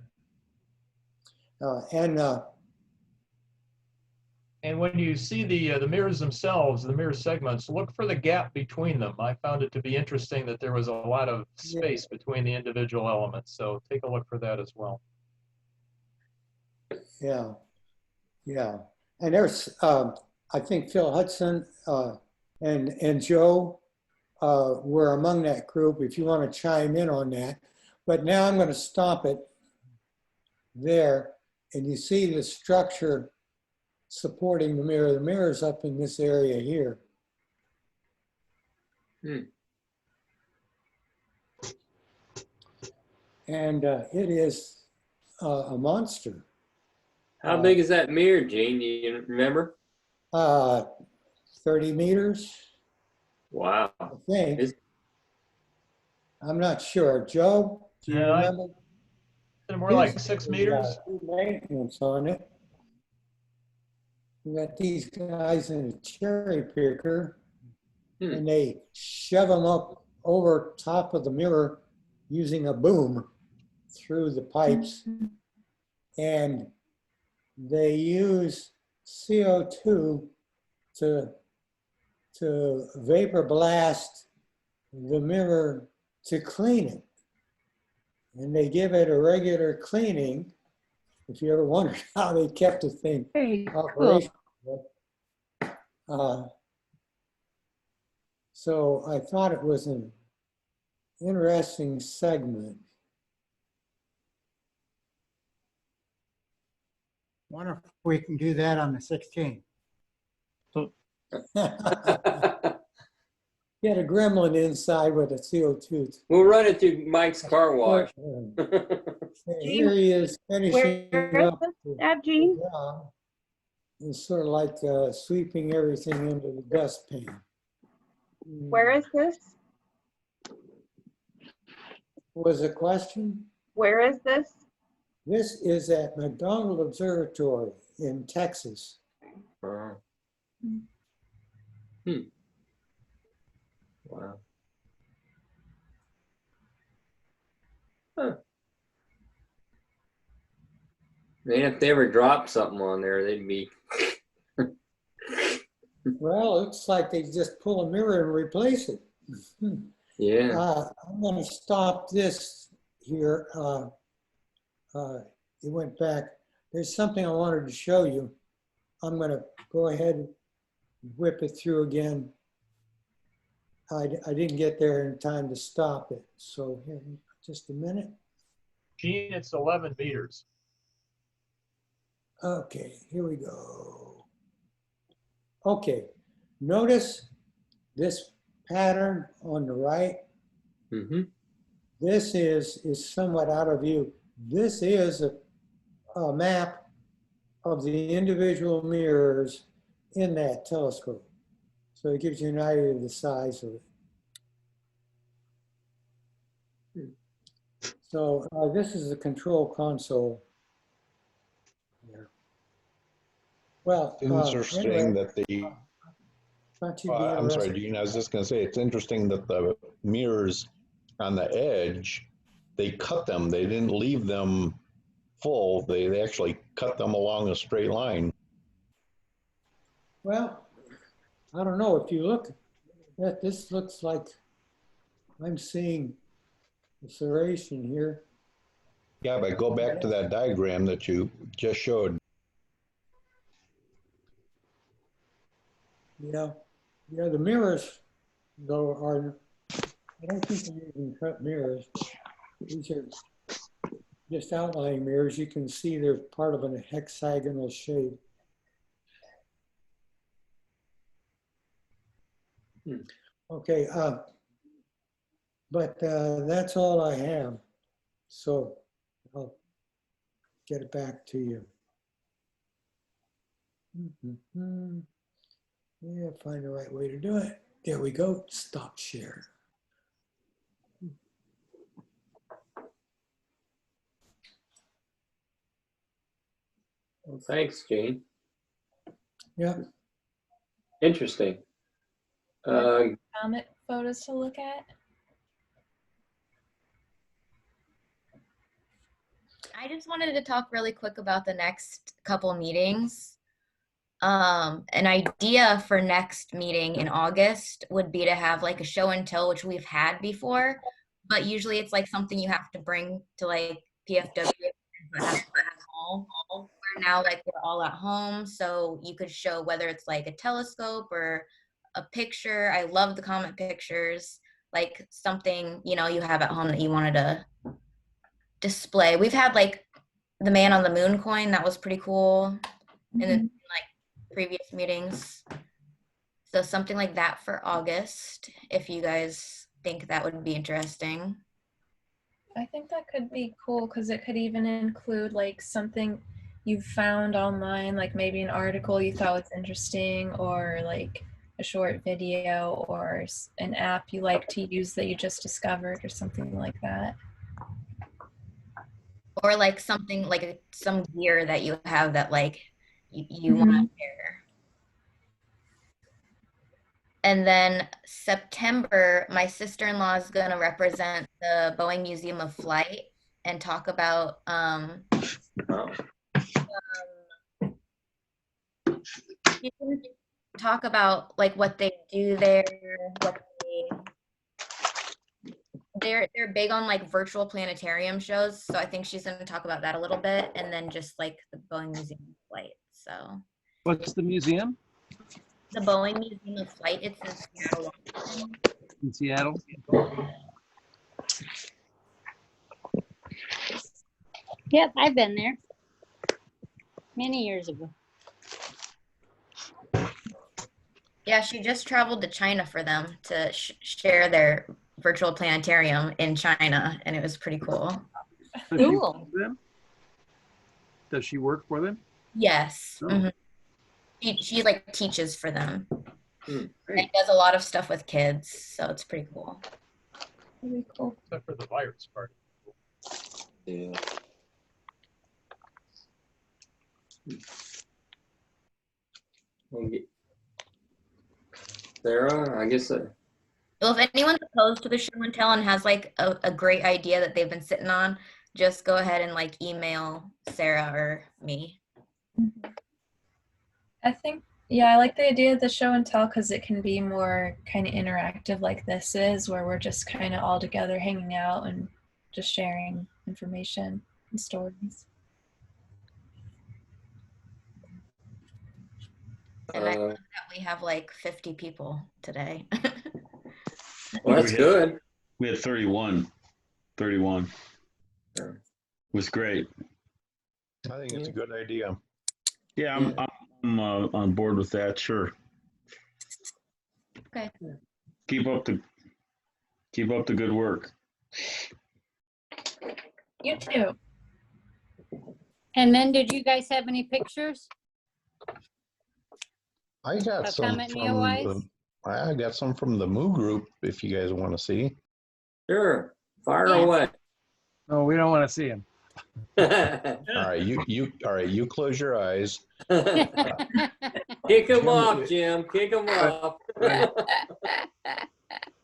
and when you see the mirrors themselves, the mirror segments, look for the gap between them. I found it to be interesting that there was a lot of space between the individual elements. So take a look for that as well. Yeah, yeah. And there's, I think Phil Hudson and Joe were among that group, if you want to chime in on that. But now I'm going to stop it there. And you see the structure supporting the mirror. The mirror's up in this area here. And it is a monster. How big is that mirror, Gene? Do you remember? 30 meters. Wow. I think. I'm not sure. Joe, do you remember? More like 6 meters. Maintenance on it. We got these guys in a cherry picker, and they shove them up over top of the mirror using a boom through the pipes, and they use CO2 to vapor blast the mirror to clean it. And they give it a regular cleaning. If you ever wondered how they kept the thing operational. So I thought it was an interesting segment. Wonder if we can do that on the 16th. Get a gremlin inside with a CO2. We'll run it through Mike's car wash. Here he is finishing up. Gene? It's sort of like sweeping everything into the dustpan. Where is this? Was a question? Where is this? This is at McDonald Observatory in Texas. Wow. Wow. Huh. Man, if they ever dropped something on there, they'd be. Well, it looks like they just pull a mirror and replace it. Yeah. I'm going to stop this here. It went back. There's something I wanted to show you. I'm going to go ahead and whip it through again. I didn't get there in time to stop it. So here, just a minute. Gene, it's 11 meters. Okay, here we go. Okay, notice this pattern on the right. This is somewhat out of view. This is a map of the individual mirrors in that telescope. So it gives you an idea of the size of it. So this is the control console. Yeah. Well, interesting anyway, that the. I'm sorry, Gene. I was just going to say it's interesting that the mirrors on the edge, they cut them. They didn't leave them full. They actually cut them along a straight line. Well, I don't know. If you look at this, looks like I'm seeing a serration here. Yeah, but go back to that diagram that you just showed. Yeah, the mirrors, though, are, I don't think they're using cut mirrors. These are just outline mirrors. You can see they're part of a hexagonal shape. Okay, but that's all I have. So I'll get it back to you. Yeah, find the right way to do it. There we go. Stop share. Thanks, Gene. Yeah. Interesting. Comet photos to look at. I just wanted to talk really quick about the next couple meetings. An idea for next meeting in August would be to have like a show and tell, which we've had before, but usually it's like something you have to bring to like PFW. Where now like we're all at home, so you could show whether it's like a telescope or a picture. I love the comet pictures, like something, you know, you have at home that you wanted to display. We've had like the man on the moon coin, that was pretty cool in like previous meetings. So something like that for August, if you guys think that would be interesting. I think that could be cool because it could even include like something you found online, like maybe an article you thought was interesting, or like a short video, or an app you like to use that you just discovered, or something like that. Or like something like some gear that you have that like you want to share. And then September, my sister-in-law is going to represent the Boeing Museum of Flight and talk about you can talk about like what they do there, what they're big on like virtual planetarium shows, so I think she's going to talk about that a little bit, and then just like the Boeing Museum of Flight. So What's the museum? the Boeing Museum of Flight, it's in Seattle, Washington. In Seattle? Yep, I've been there many years ago. Yeah, she just traveled to China for them to share their virtual planetarium in China, and it was pretty cool. Does she work for them? Does she work for them? Yes. Oh. Mhm. She like teaches for them. Great. And does a lot of stuff with kids, so it's pretty cool. Pretty cool. Except for the virus part. Yeah. Sarah, I guess. Well, if anyone's opposed to the show and tell and has like a great idea that they've been sitting on, just go ahead and like email Sarah or me. I think, yeah, I like the idea of the show and tell because it can be more kind of interactive like this is, where we're just kind of all together hanging out and just sharing information and stories. And I love that we have like 50 people today. Well, that's good. We had 31. 31. It was great. I think it's a good idea. Yeah, I'm on board with that. Sure. Okay. Keep up the good work. You too. And then did you guys have any pictures? I got Of some Comet from Neowise? I got some from the Moo group if you guys want to see. Sure. Fire Yeah. away. No, we don't want to see him. All right, you close your eyes. Kick him off, Jim. Kick him off.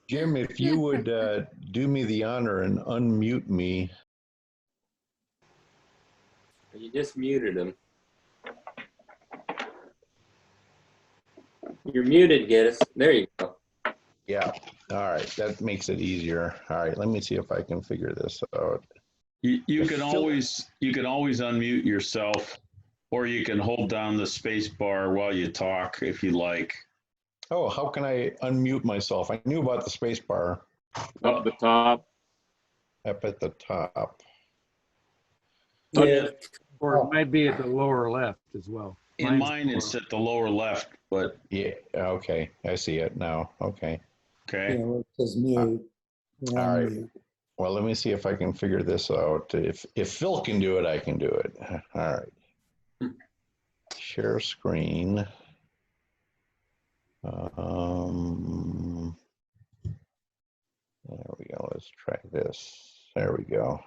Jim, if you would do me the honor and unmute me. You just muted him. You're muted, Geddes. There you go. Yeah. All right, that makes it easier. All right, let me see if I can figure this out. You can always unmute yourself, or you can hold down the space bar while you talk if you like. Oh, how can I unmute myself? I knew about the space bar. Up the top. Up at the top. Yeah. Or it might be at the lower left as well. In mine, it's at the lower left, but yeah, okay, I see it now. Okay. Okay. Yeah, well, it says mute. All right. Well, let me see if I can figure this out. If Phil can do it, I can do it. All right. Share screen. There we go. Let's try this. There we go.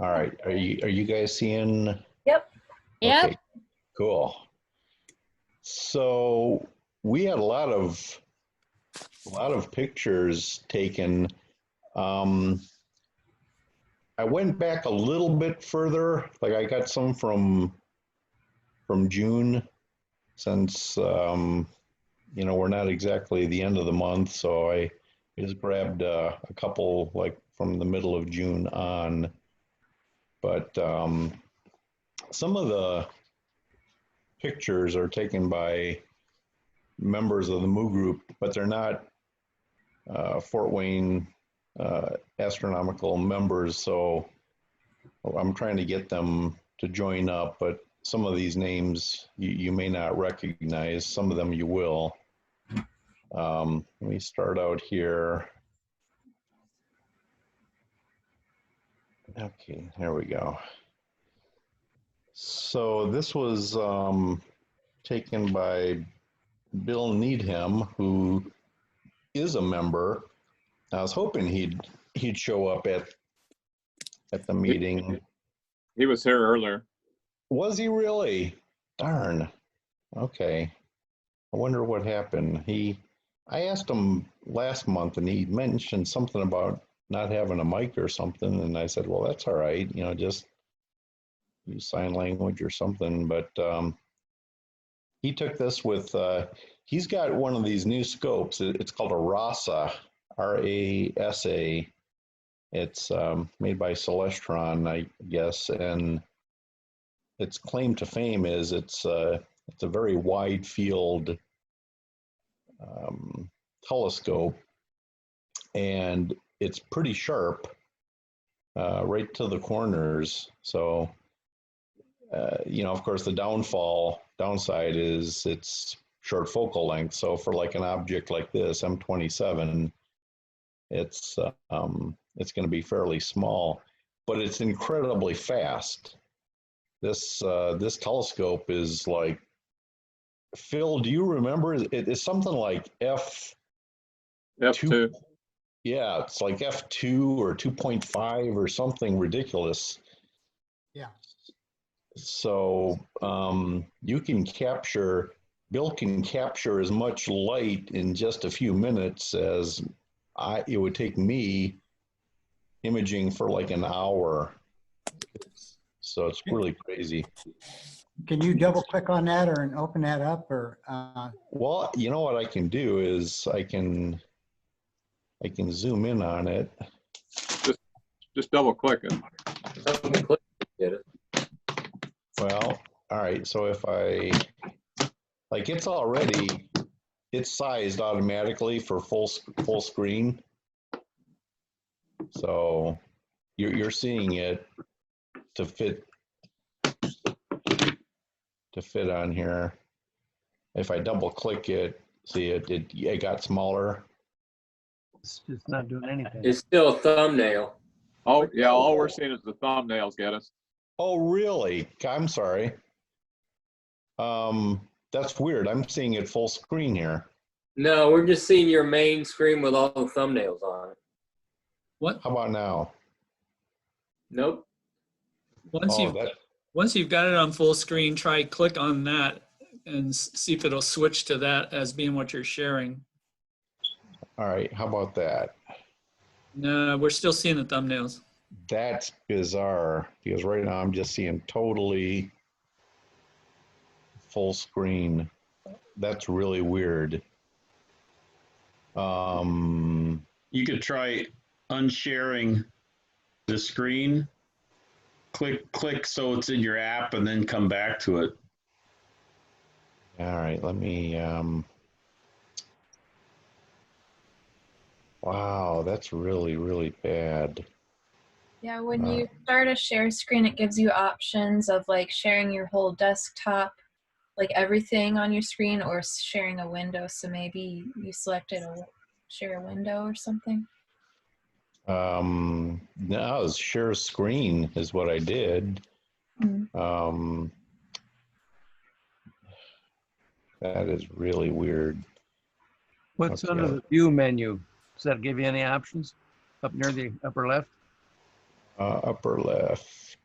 All right. Are you guys seeing? Yep. Yep. Okay, cool. So we had a lot of pictures taken. I went back a little bit further. Like I got some from June, since you know, we're not exactly the end of the month, so I just grabbed a couple like from the middle of June on. But some of the pictures are taken by members of the MOO group, but they're not Fort Wayne astronomical members, so I'm trying to get them to join up, but some of these names you may not recognize, some of them you will. Let me start out here. Okay, there we go. So this was taken by Bill Needham, who is a member. I was hoping he'd show up at the meeting. He was here earlier. Was he really? Darn. Okay. I wonder what happened. I asked him last month, and he mentioned something about not having a mic or something, and I said, well, that's all right, you know, just use sign language or something. But he took this with, he's got one of these new scopes. It's called a RASA, R-A-S-A. It's made by Celestron, I guess, and its claim to fame is it's a very wide field telescope, and it's pretty sharp right to the corners. So, you know, of course, the downside is it's short focal length. So for like an object like this, M27, it's going to be fairly small, but it's incredibly fast. This telescope is like, Phil, do you remember? It's something like F2. Yeah, it's like F2 or 2.5 or something ridiculous. Yeah. So you can capture, Bill can capture as much light in just a few minutes as it would take me imaging for like an hour. So it's really crazy. Can you double click on that or open that up or? Well, you know what I can do is I can zoom in on it. Just double click it. Well, all right. So if like it's sized automatically for full screen. So you're seeing it to fit on here. If I double click it, see it got smaller. It's just not doing anything. It's still a thumbnail. Oh yeah, all we're seeing is the thumbnails, Geddes. Oh really? I'm sorry. That's weird. I'm seeing it full screen here. No, we're just seeing your main screen with all the thumbnails on it. What? How about now? Nope. Once you've got it on full screen, try click on that and see if it'll switch to that as being what you're sharing. All right, how about that? No, we're still seeing the thumbnails. That's bizarre because right now I'm just seeing totally full screen. That's really weird. You could try unsharing the screen. Click so it's in your app and then come back to it. All right, let me, wow, that's really, really bad. Yeah, when you start a share screen, it gives you options of like sharing your whole desktop, like everything on your screen, or sharing a window. So maybe you selected share a window or something. No, it's share screen is what I did. Mm-hmm. That is really weird. What's Okay. under the view menu? Does that give you any options up near the upper left? Upper left.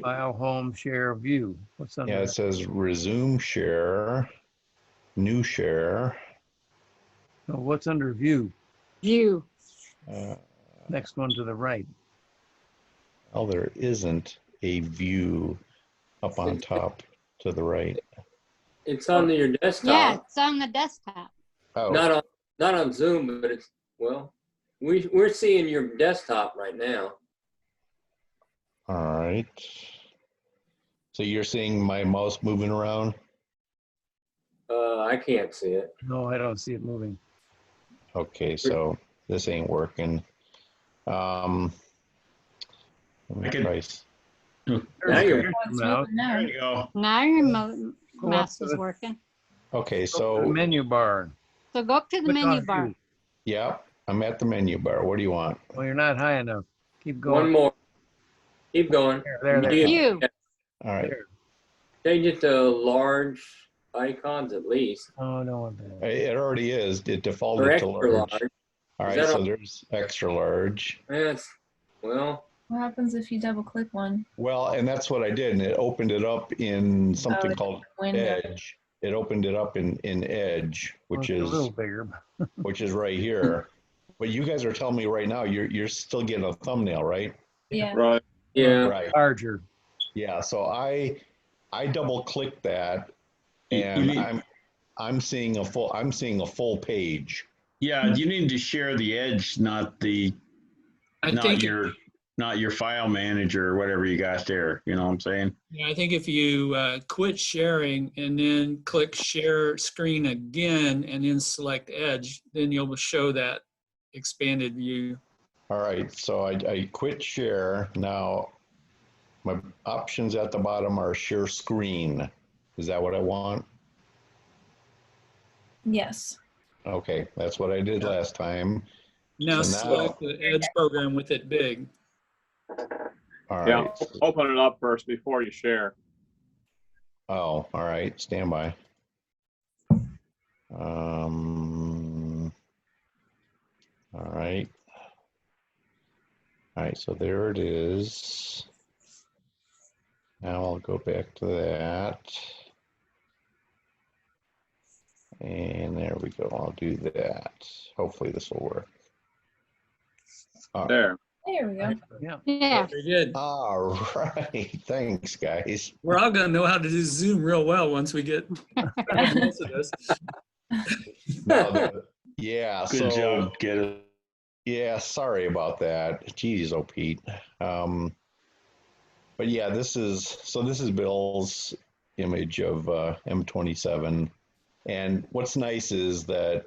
File, home, share, view. What's under Yeah, it that? says resume share, new share. So what's under view? View. Next one to the right. Oh, there isn't a view up on top to the right. It's on your desktop. Yeah, it's on the desktop. Oh, Not on Zoom, but it's, well, we're seeing your desktop right now. all right. So you're seeing my mouse moving around? I can't see it. No, I don't see it moving. Okay, so this ain't working. Let me try. Now you're, There you go. Now your Go up mouse to is the- working. Okay, The so menu bar. So go up to the Click menu on bar. view. yeah, I'm at the menu bar. What do you want? Well, you're not high enough. Keep going. one more. Keep going. There. View. All right. Change it to large icons at least. Oh, no one there. It already is. It Or defaulted to extra large. large. All Is right, that so all? there's extra large. Yes. Well, What happens if you double click one? Well, and that's what I did, and it opened it up in something it's called window. Edge. It opened it up in Edge, Well, which it's a is little bigger. which is right here. But you guys are telling me right now you're still getting a thumbnail, right? Yeah. Right. yeah. Right. Larger. Yeah. So I double clicked that, You and need- I'm seeing a full page. Yeah, you need to share the edge, not your file manager or whatever you got there. You know what I'm saying? Yeah, I think if you quit sharing and then click share screen again and then select Edge, then you'll show that expanded view. All right. So I quit share. Now my options at the bottom are share screen. Is that what I want? Yes. Okay, that's what I did last time. Now So select the Edge program with it big. All Yeah. right. Open it up first before you share. Oh, all right. Stand by. All right. All right, so there it is. Now I'll go back to that. And there we go. I'll do that. Hopefully this will work. All right. There. There we go. Yeah. Yeah. Very good. All right. Thanks, guys. We're all going to know how to do Zoom real well once we get most of this. Yeah. Good job, get it. Yeah, sorry about that. Jeez, oh Pete. But yeah, this is Bill's image of M27, and what's nice is that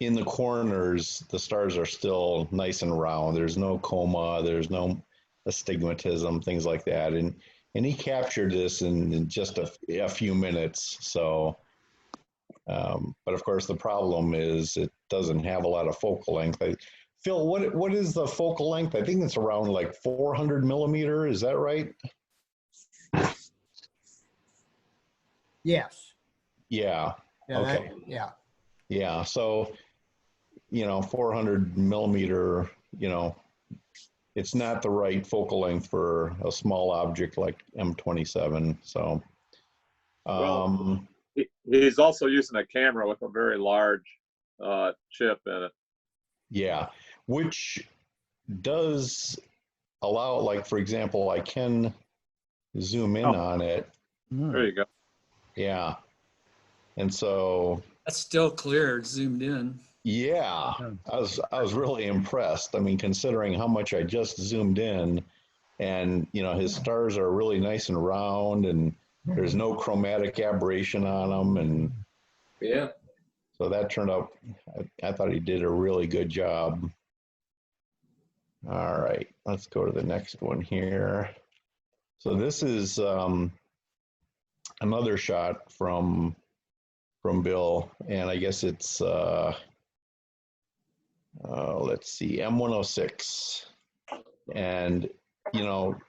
in the corners the stars are still nice and round. There's no coma, there's no astigmatism, things like that, and he captured this in just a few minutes. So. But of course, the problem is it doesn't have a lot of focal length. Phil, what is the focal length? I think it's around like 400 millimeter. Is that right? Yes. Yeah. Yeah. Okay. Yeah. Yeah. So, 400 millimeter, it's not the right focal length for a small object like M27. So, Well, he's also using a camera with a very large chip in it. yeah, which does allow, like, for example, I can zoom in on it. There you go. Yeah. And so, That's still clear, zoomed in. yeah, I was really impressed. I mean, considering how much I just zoomed in, and his stars are really nice and round, and there's no chromatic aberration on them, and Yeah. so that turned out. I thought he did a really good job. All right, let's go to the next one here. So this is another shot from Bill, and I guess it's let's see, M106, and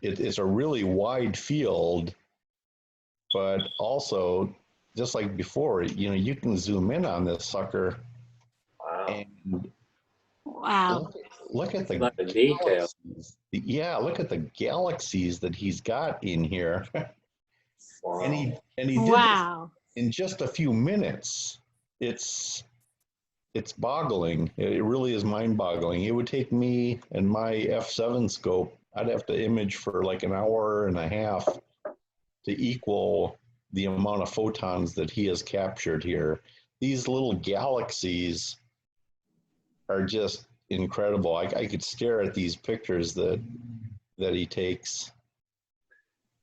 it's a really wide field, but also just like before, you know, you can zoom in on this sucker. Wow. And Wow. look at the lot of detail. galaxies. Yeah, look at the galaxies that he's got in here. Wow. And he did this Wow. in just a few minutes. It's boggling. It really is mind-boggling. It would take me and my f7 scope, I'd have to image for like an hour and a half to equal the amount of photons that he has captured here. These little galaxies are just incredible. I could stare at these pictures that he takes.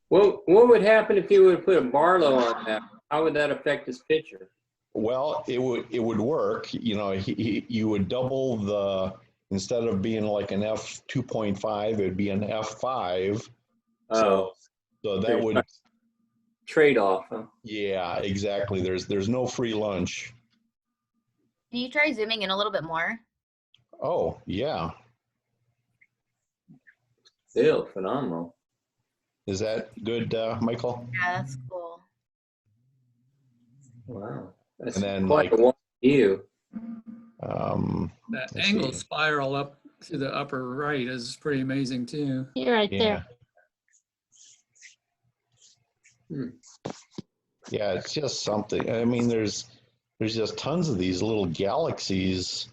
What would happen if you would put a Barlow on that? How would that affect his picture? Well, it would work. You know, you would double the, instead of being like an f2.5, it'd be an f5. So that would trade off. Huh? Yeah, exactly. There's no free lunch. Can you try zooming in a little bit more? Oh yeah. Still phenomenal. Is that good, Michael? Yeah, that's cool. Wow. That's And then quite like a view. That let's angle see. spiral up to the upper right is pretty amazing too. You're right there. Yeah, it's just something. I mean, there's just tons of these little galaxies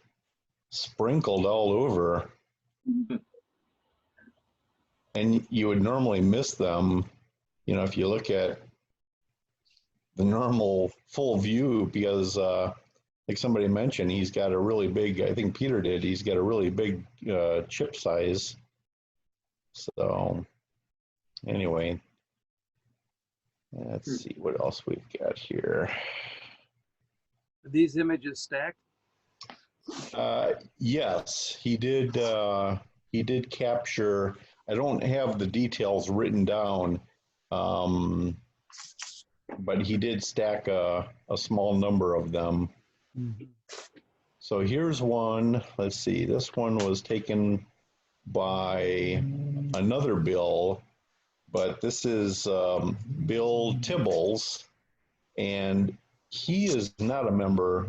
sprinkled all over. And you would normally miss them, you know, if you look at the normal full view, because like somebody mentioned, he's got a really big, I think Peter did, he's got a really big chip size. So anyway, let's see what else we've got here. Are these images stacked? Yes, he did capture, I don't have the details written down, but he did stack a small number of them. Mm-hmm. So here's one, let's see, this one was taken by another Bill, but this is Bill Tibbles, and he is not a member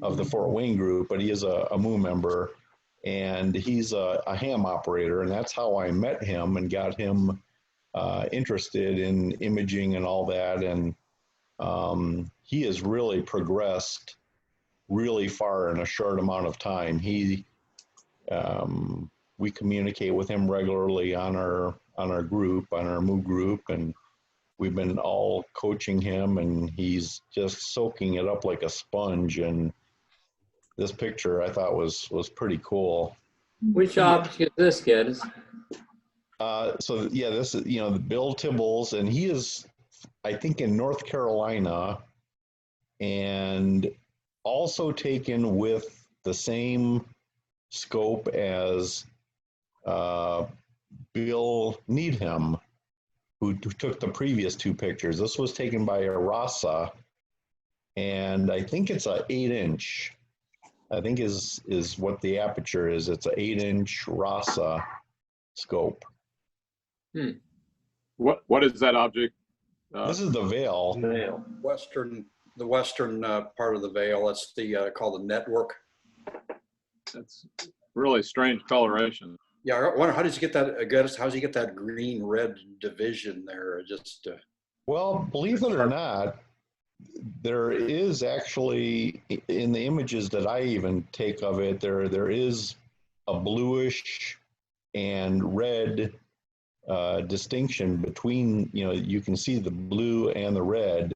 of the Fort Wayne group, but he is a MOO member, and he's a ham operator, and that's how I met him and got him interested in imaging and all that. And he has really progressed really far in a short amount of time. We communicate with him regularly on our group, on our MOO group, and we've been all coaching him, and he's just soaking it up like a sponge. And this picture I thought was pretty cool. Which object is this, kids? So yeah, this is, you know, the Bill Tibbles, and he is, I think, in North Carolina, and also taken with the same scope as Bill Needham, who took the previous two pictures. This was taken by Arasa, and I think it's a 8-inch. I think is what the aperture is. It's an 8-inch Rasa scope. What is that object? This is the veil. The western part of the veil. That's the called the network. That's really strange coloration. Yeah, I wonder how does he get that? How does he get that green-red division there? Just well, believe it or not, there is actually, in the images that I even take of it, there is a bluish and red distinction between, you know, you can see the blue and the red.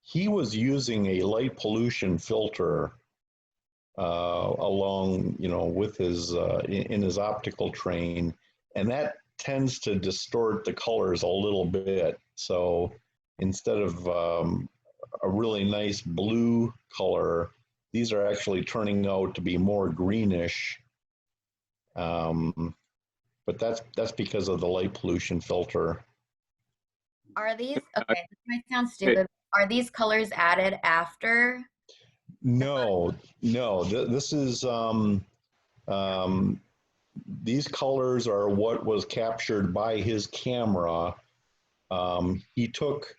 He was using a light pollution filter along, you know, with his, in his optical train, and that tends to distort the colors a little bit. So instead of a really nice blue color, these are actually turning out to be more greenish. But that's because of the light pollution filter. Are these, okay, this might sound stupid. Are these colors added after? No. This is, these colors are what was captured by his camera. He took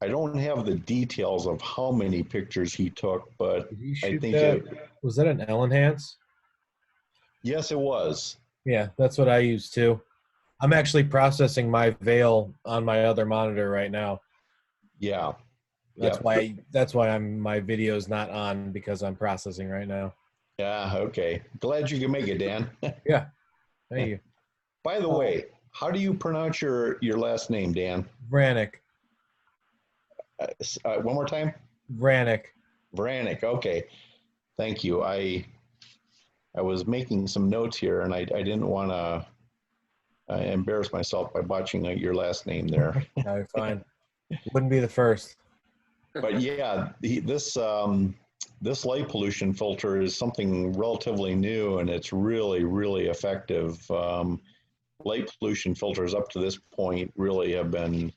I don't have the details of how many pictures he took, but Did you I shoot think that? Was that an L-enhance? yes, it was. Yeah, that's what I use too. I'm actually processing my veil on my other monitor right now. Yeah. That's why my video's not on, because I'm processing right now. Yeah, okay. Glad you can make it, Dan. Yeah. Thank you. By the way, how do you pronounce your last name, Dan? Vranic. One more time? Vranic. Vranic, okay. Thank you. I was making some notes here, and I didn't want to embarrass myself by botching your last name there. No, you're fine. Wouldn't be the first. But yeah, this light pollution filter is something relatively new, and it's really, really effective. Light pollution filters up to this point really have been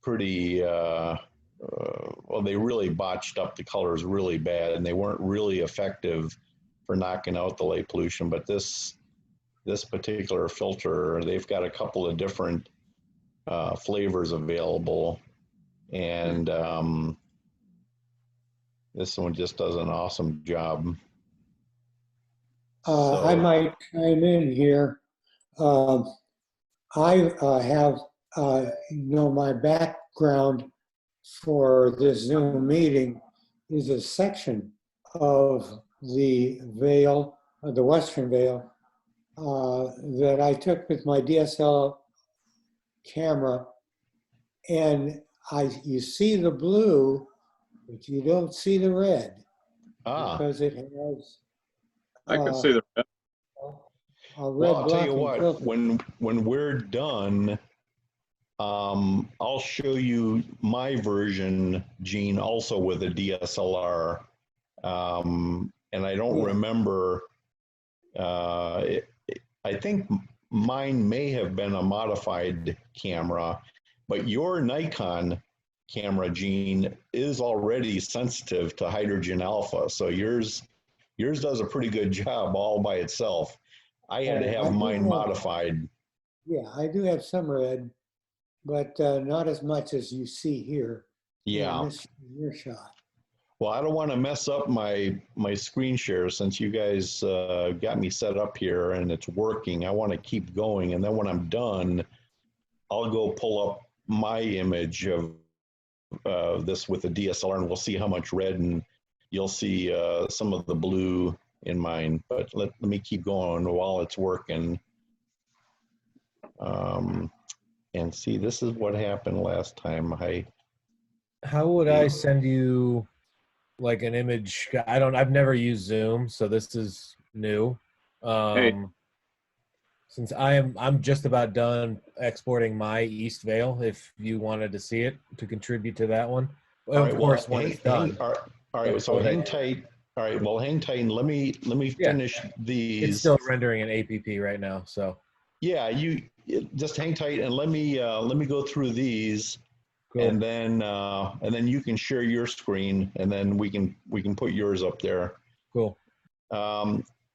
pretty, well, they really botched up the colors really bad, and they weren't really effective for knocking out the light pollution. But this particular filter, they've got a couple of different flavors available, and this one just does an awesome job. I might chime in here. I have, my background for this Zoom meeting is a section of the veil, the Western Veil, that I took with my DSLR camera, and you see the blue, but you don't see the red, because it has. I can see the red. Well, I'll tell you what, when we're done, I'll show you my version, Gene, also with a DSLR. And I don't remember, I think mine may have been a modified camera, but your Nikon camera, Gene, is already sensitive to hydrogen alpha. So yours does a pretty good job all by itself. I had to have mine modified. Yeah, I do have some red, but not as much as you see here. Yeah. In your shot. Well, I don't want to mess up my screen share, since you guys got me set up here and it's working. I want to keep going, and then when I'm done, I'll go pull up my image of this with the DSLR, and we'll see how much red, and you'll see some of the blue in mine. But let me keep going while it's working. And see, this is what happened last time. How would I send you like an image? I've never used Zoom, so this is new. Since I'm just about done exporting my East Veil, if you wanted to see it to contribute to that one. Of course, when it's done. All right, so hang tight. All right, well, hang tight, and let me finish these. It's still rendering an APP right now, so. Yeah, you just hang tight, and let me go through these, cool. and then you can share your screen, and then we can put yours up there. Cool.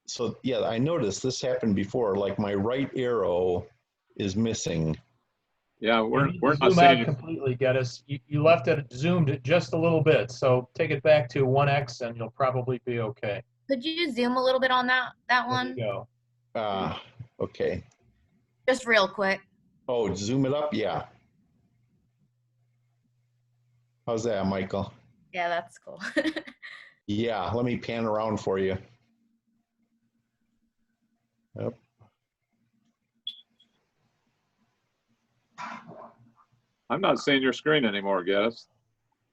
So yeah, I noticed this happened before. Like my right arrow is missing. Yeah, we're not zoom seeing out completely, Geddes. You left it zoomed just a little bit, so take it back to 1x and you'll probably be okay. Could you zoom a little bit on that one? There you go. Okay. Just real quick. Oh, zoom it up? Yeah. How's that, Michael? Yeah, that's cool. Yeah, let me pan around for you. Yep. I'm not seeing your screen anymore, Geddes.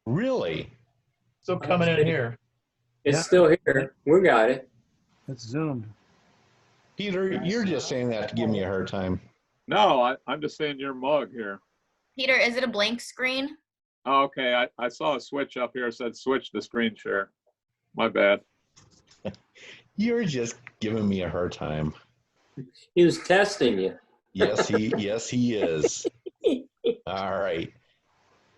Really? Still coming in here. It's still here. We got it. It's zoomed. Peter, you're just saying that to give me a hard time. No, I'm just saying your mug here. Peter, is it a blank screen? Oh, okay, I saw a switch up here. It said switch to screen share. My bad. You're just giving me a hard time. He was testing you. Yes, he is. All right.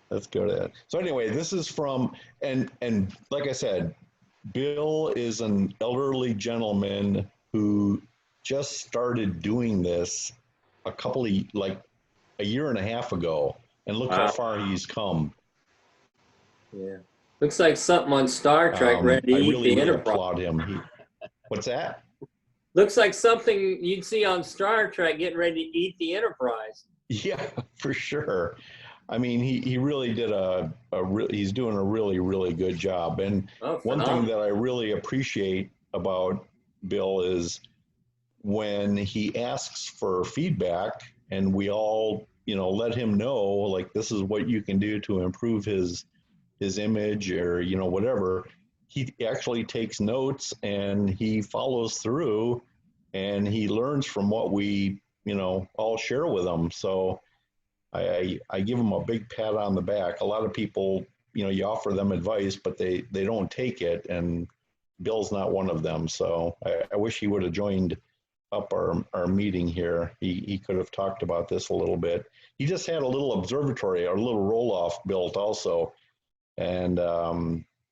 Let's go to that. So anyway, this is from, and like I said, Bill is an elderly gentleman who just started doing this a year and a half ago, and look how far he's come. Yeah. Looks like something on Star Trek ready to I eat really the would Enterprise. applaud him. What's that? Looks like something you'd see on Star Trek getting ready to eat the Enterprise. Yeah, for sure. I mean, he really did he's doing a really good job. And one thing that I really appreciate about Bill is when he asks for feedback and we all, let him know, like, this is what you can do to improve his image or, whatever. He actually takes notes and he follows through and he learns from what we, all share with him. So I give him a big pat on the back. A lot of people, you offer them advice, but they don't take it. And Bill's not one of them. So I wish he would have joined up our meeting here. He could have talked about this a little bit. He just had a little observatory, or a little roll-off built also. And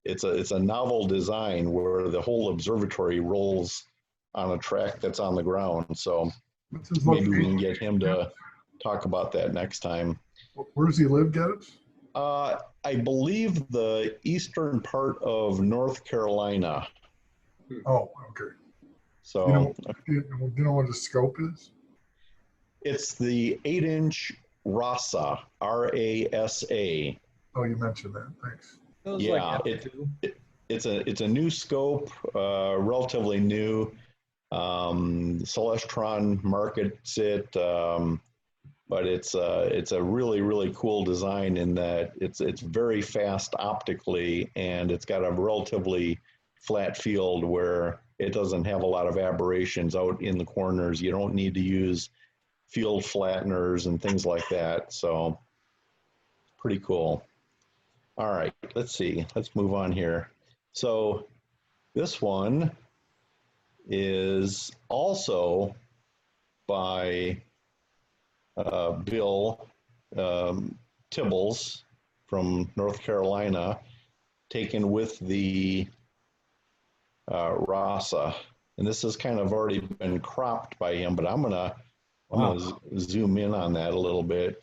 it's a novel design where the whole observatory rolls on a track that's on the ground. So maybe we can get him to talk about that next time. Where does he live, Geddes? I believe the eastern part of North Carolina. Oh, okay. So you know what the scope is? It's the 8-inch RASA, R-A-S-A. Oh, you mentioned that. Thanks. Yeah, it's a new scope, relatively new. Celestron markets it, but it's a really cool design in that it's very fast optically, and it's got a relatively flat field where it doesn't have a lot of aberrations out in the corners. You don't need to use field flatteners and things like that. So pretty cool. All right, let's see. Let's move on here. So this one is also by Bill Tibbles from North Carolina, taken with the RASA. And this has kind of already been cropped by him, but I'm gonna zoom in on that a little bit.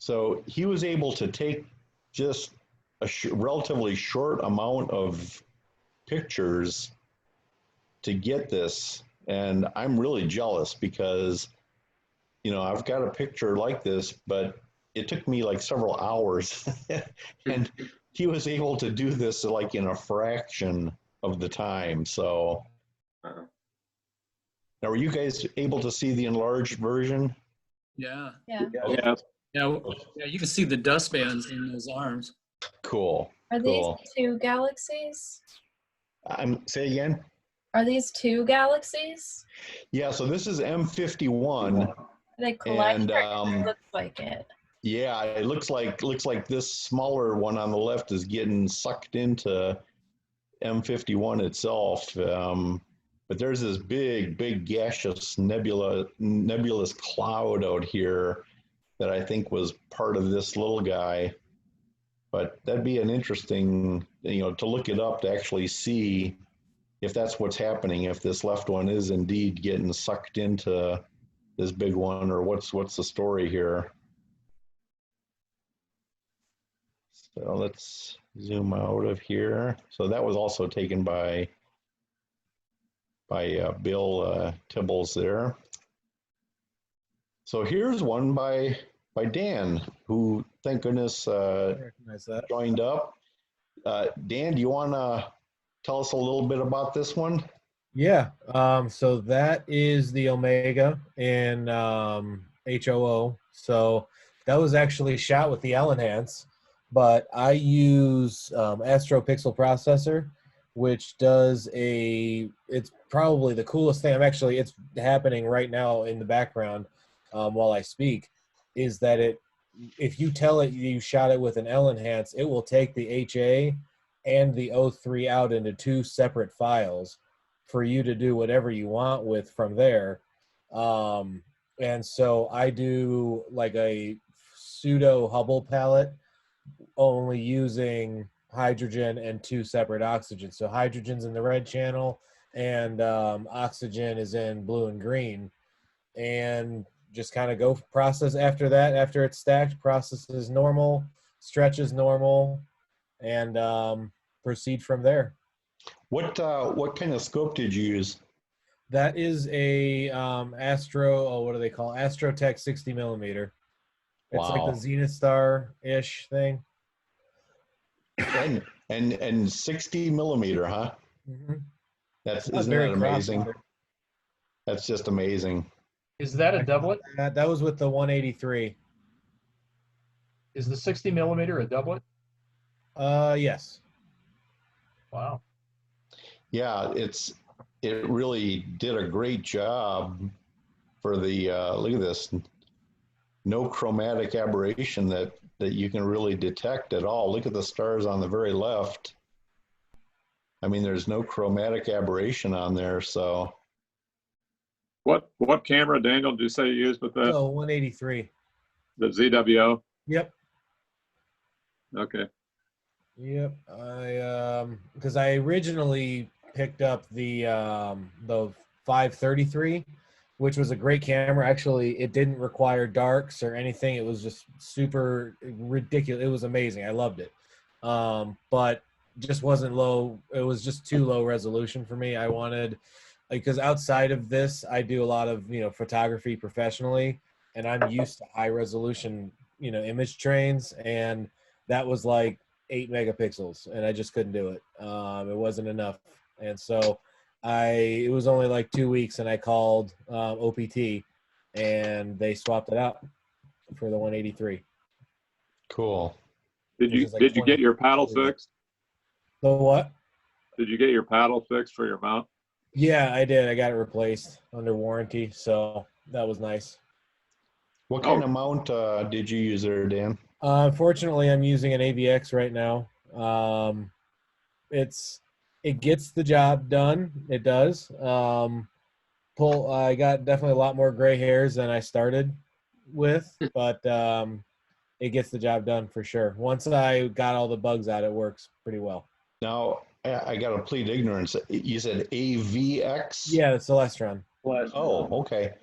So he was able to take just a relatively short amount of pictures to get this. And I'm really jealous because, I've got a picture like this, but it took me like several hours. And he was able to do this like in a fraction of the time. So now, are you guys able to see the enlarged version? Yeah. Yeah. Yeah, you can see the dust bands in those arms. Cool. Are these two galaxies? Say again? Are these two galaxies? Yeah, so this is M51. Are they collide, and it looks like it. Yeah, it looks like this smaller one on the left is getting sucked into M51 itself. But there's this big gaseous nebulous cloud out here that I think was part of this little guy. But that'd be an interesting, to look it up to actually see if that's what's happening, if this left one is indeed getting sucked into this big one, or what's the story here. So let's zoom out of here. So that was also taken by Bill Tibbles there. So here's one by Dan, who, thank goodness, joined up. Dan, do you want to tell us a little bit about this one? Yeah. So that is the Omega in HOO. So that was actually shot with the L-Enhance, but I use Astro Pixel Processor, which does it's probably the coolest thing. It's happening right now in the background while I speak, is that if you tell it you shot it with an L-Enhance, it will take the HA and the O3 out into two separate files for you to do whatever you want with from there. And so I do like a pseudo Hubble palette, only using hydrogen and two separate oxygens. So hydrogen's in the red channel and oxygen is in blue and green. And just kind of go process after that. After it's stacked, process as normal. stretch is normal, and proceed from there. What kind of scope did you use? That is a Astro. Oh, what do they call Astrotech 60 millimeter? It's like Wow. the Zenith Star-ish thing. And 60 millimeter, huh? Mhm. That's Not isn't very that amazing? cropped. That's just amazing. Is that a doublet? That was with the 183. Is the 60 millimeter a doublet? Yes. Wow. Yeah, it really did a great job for the look at this. No chromatic aberration that you can really detect at all. Look at the stars on the very left. I mean, there's no chromatic aberration on there, so. What camera, Daniel, did you say you used with that? So 183. The ZWO? Yep. Okay. Yep. Because I originally picked up the 533, which was a great camera. Actually, it didn't require darks or anything. It was just super ridiculous. It was amazing. I loved it. But just wasn't low. It was just too low resolution for me. I wanted, because outside of this, I do a lot of, photography professionally, and I'm used to high resolution, image trains. And that was like 8 megapixels, and I just couldn't do it. It wasn't enough. And so it was only like 2 weeks, and I called OPT, and they swapped it out for the 183. Cool. Did you get your paddle fixed? The what? Did you get your paddle fixed for your mount? Yeah, I did. I got it replaced under warranty, so that was nice. What kind of mount did you use there, Dan? Unfortunately, I'm using an AVX right now. It gets the job done. It does. I got definitely a lot more gray hairs than I started with, but it gets the job done for sure. Once I got all the bugs out, it works pretty well. Now, I got to plead ignorance. You said AVX? Yeah, the Celestron. Oh, okay.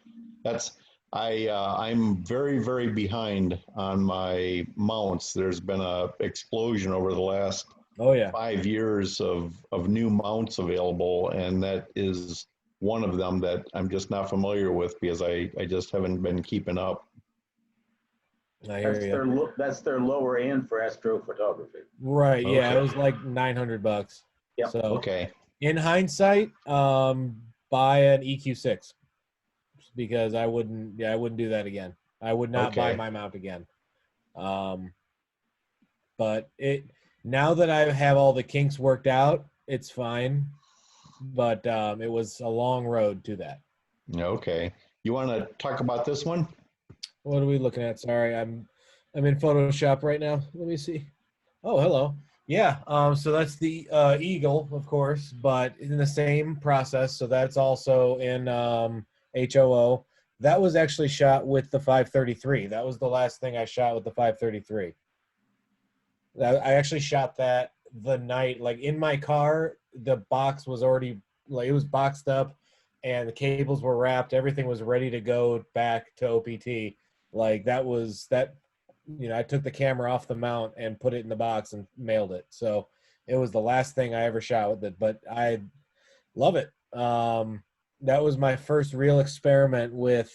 I'm very, very behind on my mounts. There's been a explosion over the last 5 years of new mounts available, and that is one of them that I'm just not familiar with because I just haven't been keeping up. That's their lower end for astrophotography. Right. Yeah, Okay. it was like $900. Yep. So okay. In hindsight, buy an EQ6 because I wouldn't do that again. I would not buy my mount again. But now that I have all the kinks worked out, it's fine. But it was a long road to that. Okay. You want to talk about this one? What are we looking at? Sorry, I'm in Photoshop right now. Let me see. Oh, hello. Yeah. So that's the Eagle, of course, but in the same process. So that's also in HOO. That was actually shot with the 533. That was the last thing I shot with the 533. I actually shot that the night, like in my car, the box was already, like it was boxed up and the cables were wrapped. Everything was ready to go back to OPT. Like I took the camera off the mount and put it in the box and mailed it. So it was the last thing I ever shot with it, but I love it. That was my first real experiment with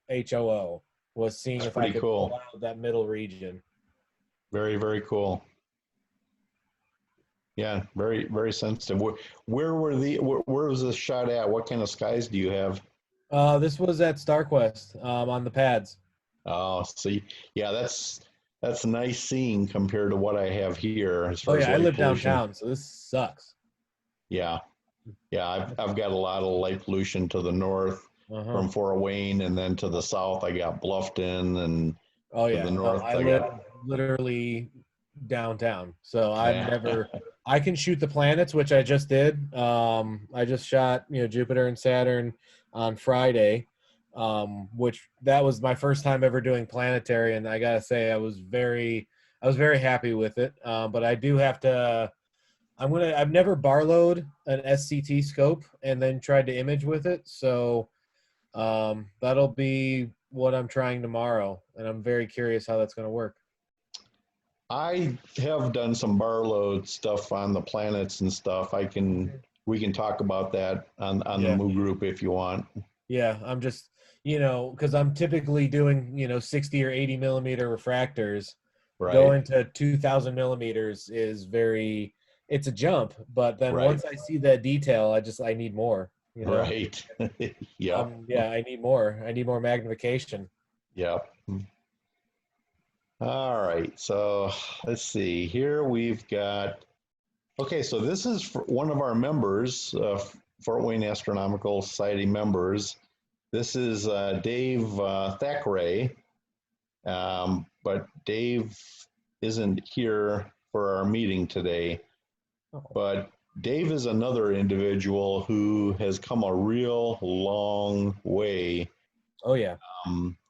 HOO, was seeing if I could pull out that middle region. Very, very cool. Yeah, very, very sensitive. Where was this shot at? What kind of skies do you have? This was at StarQuest on the pads. Oh, see, yeah, that's nice seeing compared to what I have here. As far as I live pollution. downtown, so this sucks. Yeah, I've got a lot of light pollution to the north from Fort Wayne, and then to the south I got Bluffton, and to the north I live literally downtown, so I can shoot the planets, which I just did. I just shot Jupiter and Saturn on Friday. Which that was my first time ever doing planetary, and I gotta say I was very happy with it. But I do have to. I've never barlowed an SCT scope and then tried to image with it, so that'll be what I'm trying tomorrow, and I'm very curious how that's going to work. I have done some Barlow stuff on the planets and stuff. We can talk about that on the Yeah. Moo group if you want. Yeah, I'm just, because I'm typically doing, 60 or 80 millimeter refractors. Right. Going to 2,000 millimeters is it's a jump. But then Right. once I see that detail, I need more. Right. Yeah. Yeah, I need more. I need more magnification. Yeah. All right. So let's see. Here we've got. Okay, so this is for one of our members, Fort Wayne Astronomical Society members. This is Dave Thackeray, but Dave isn't here for our meeting today. But Dave is another individual who has come a real long way. Oh yeah.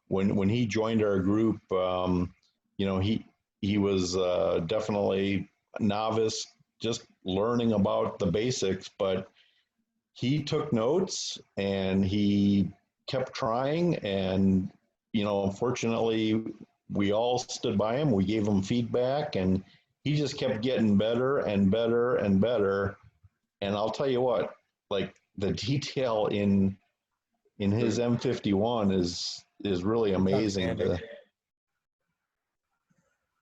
When he joined our group, he was definitely a novice, just learning about the basics, but he took notes and he kept trying. And, unfortunately, we all stood by him. We gave him feedback and he just kept getting better and better and better. And I'll tell you what, like the detail in his M51 is really amazing.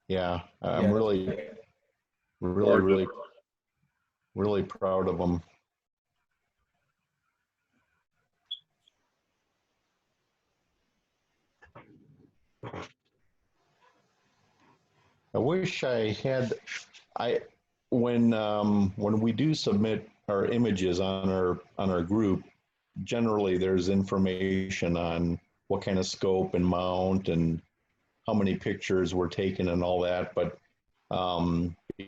Yeah, I'm really proud of him. I wish I had, when we do submit our images on our group, generally there's information on what kind of scope and mount and how many pictures were taken and all that. But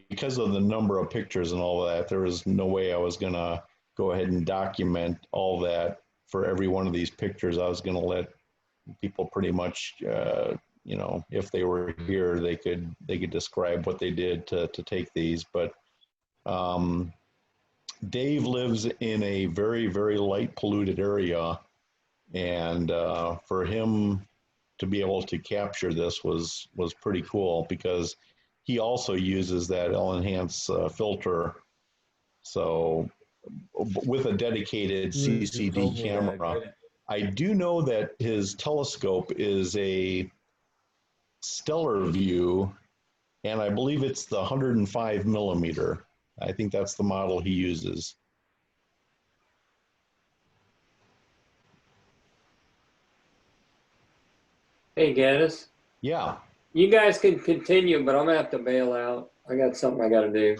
because of the number of pictures and all that, there was no way I was going to go ahead and document all that for every one of these pictures. I was going to let people pretty much, if they were here, they could describe what they did to take these. But Dave lives in a very, very light polluted area. And for him to be able to capture this was pretty cool, because he also uses that L-Enhance filter. So with a dedicated CCD camera. I do know that his telescope is a stellar view, and I believe it's the 105 millimeter. I think that's the model he uses. Hey, Gaddis. Yeah. You guys can continue, but I'm gonna have to bail out. I got something I gotta do.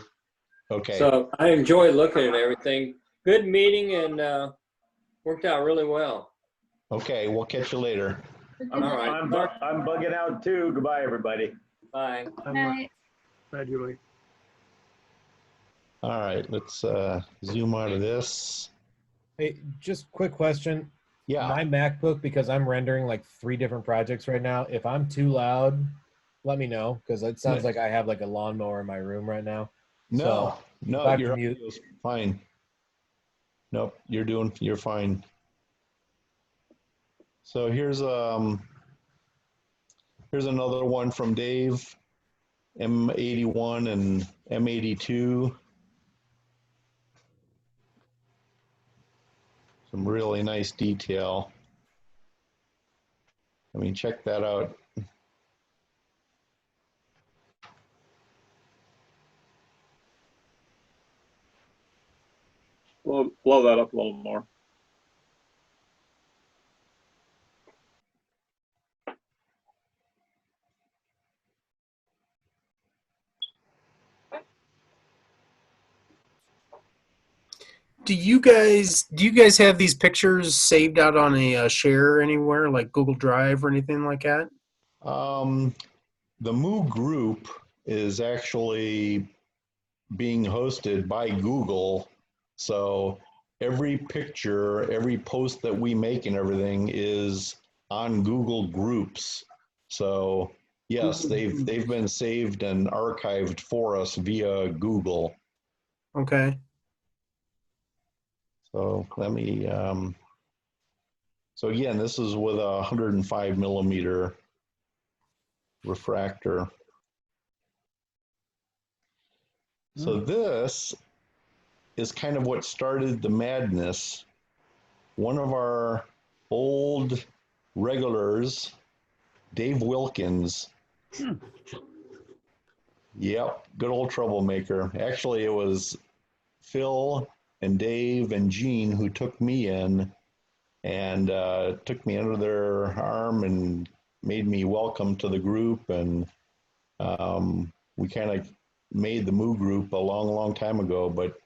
Okay. So I enjoy looking at everything. Good meeting and worked out really well. Okay, we'll catch you later. All right. I'm bugging out too. Goodbye, everybody. Bye. Night. Bye, Julie. All right, let's zoom out of this. Hey, just quick question. Yeah. My MacBook, because I'm rendering like 3 different projects right now, if I'm too loud, let me know, because it sounds like I have like a lawnmower in my room right now. No, no, back to you're mute. fine. Nope, you're fine. So here's another one from Dave, M81 and M82. Some really nice detail. I mean, check that out. Blow that up a little more. Do you guys have these pictures saved out on a share anywhere, like Google Drive or anything like that? The Moo group is actually being hosted by Google. So every picture, every post that we make and everything is on Google Groups. So yes, they've been saved and archived for us via Google. Okay. So let me, so again, this is with a 105 millimeter refractor. So this is kind of what started the madness. One of our old regulars, Dave Wilkins. Yep, good old troublemaker. Actually, it was Phil and Dave and Gene who took me in and took me under their arm and made me welcome to the group. And we kind of made the Moo Group a long, long time ago. But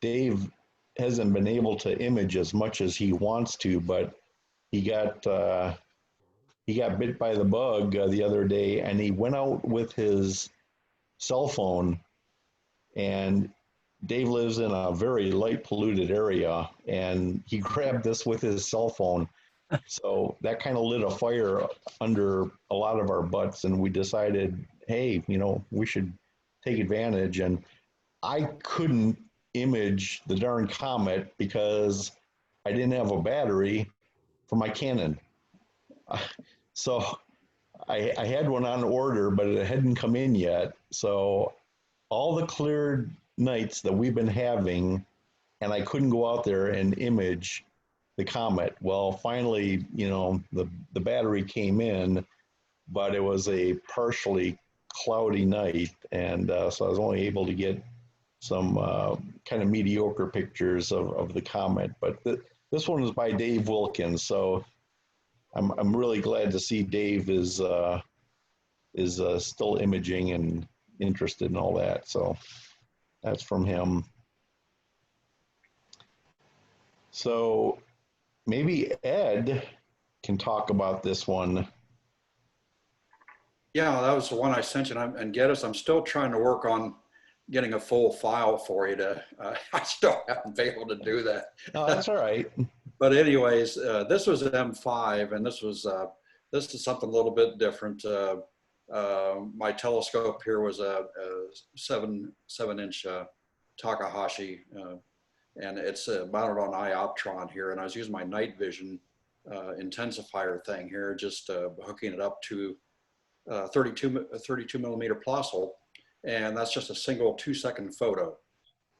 Dave hasn't been able to image as much as he wants to, but he got bit by the bug the other day, and he went out with his cell phone. And Dave lives in a very light polluted area, and he grabbed this with his cell phone. So that kind of lit a fire under a lot of our butts, and we decided, hey, we should take advantage. And I couldn't image the darn comet because I didn't have a battery for my Canon. So I had one on order, but it hadn't come in yet. So all the cleared nights that we've been having, and I couldn't go out there and image the comet. Well, finally, the battery came in, but it was a partially cloudy night. And so I was only able to get some kind of mediocre pictures of the comet. But this one is by Dave Wilkins. So I'm really glad to see Dave is still imaging and interested in all that. So that's from him. So maybe Ed can talk about this one. Yeah, that was the one I sent you. And Geddes, I'm still trying to work on getting a full file for you to, I still haven't been able to do that. No, that's all right. But anyways, this was an M5, and this is something a little bit different. My telescope here was a 7-inch Takahashi, and it's mounted on Ioptron here. And I was using my night vision intensifier thing here, just hooking it up to 32 millimeter Plossl, and that's just a single 2-second photo.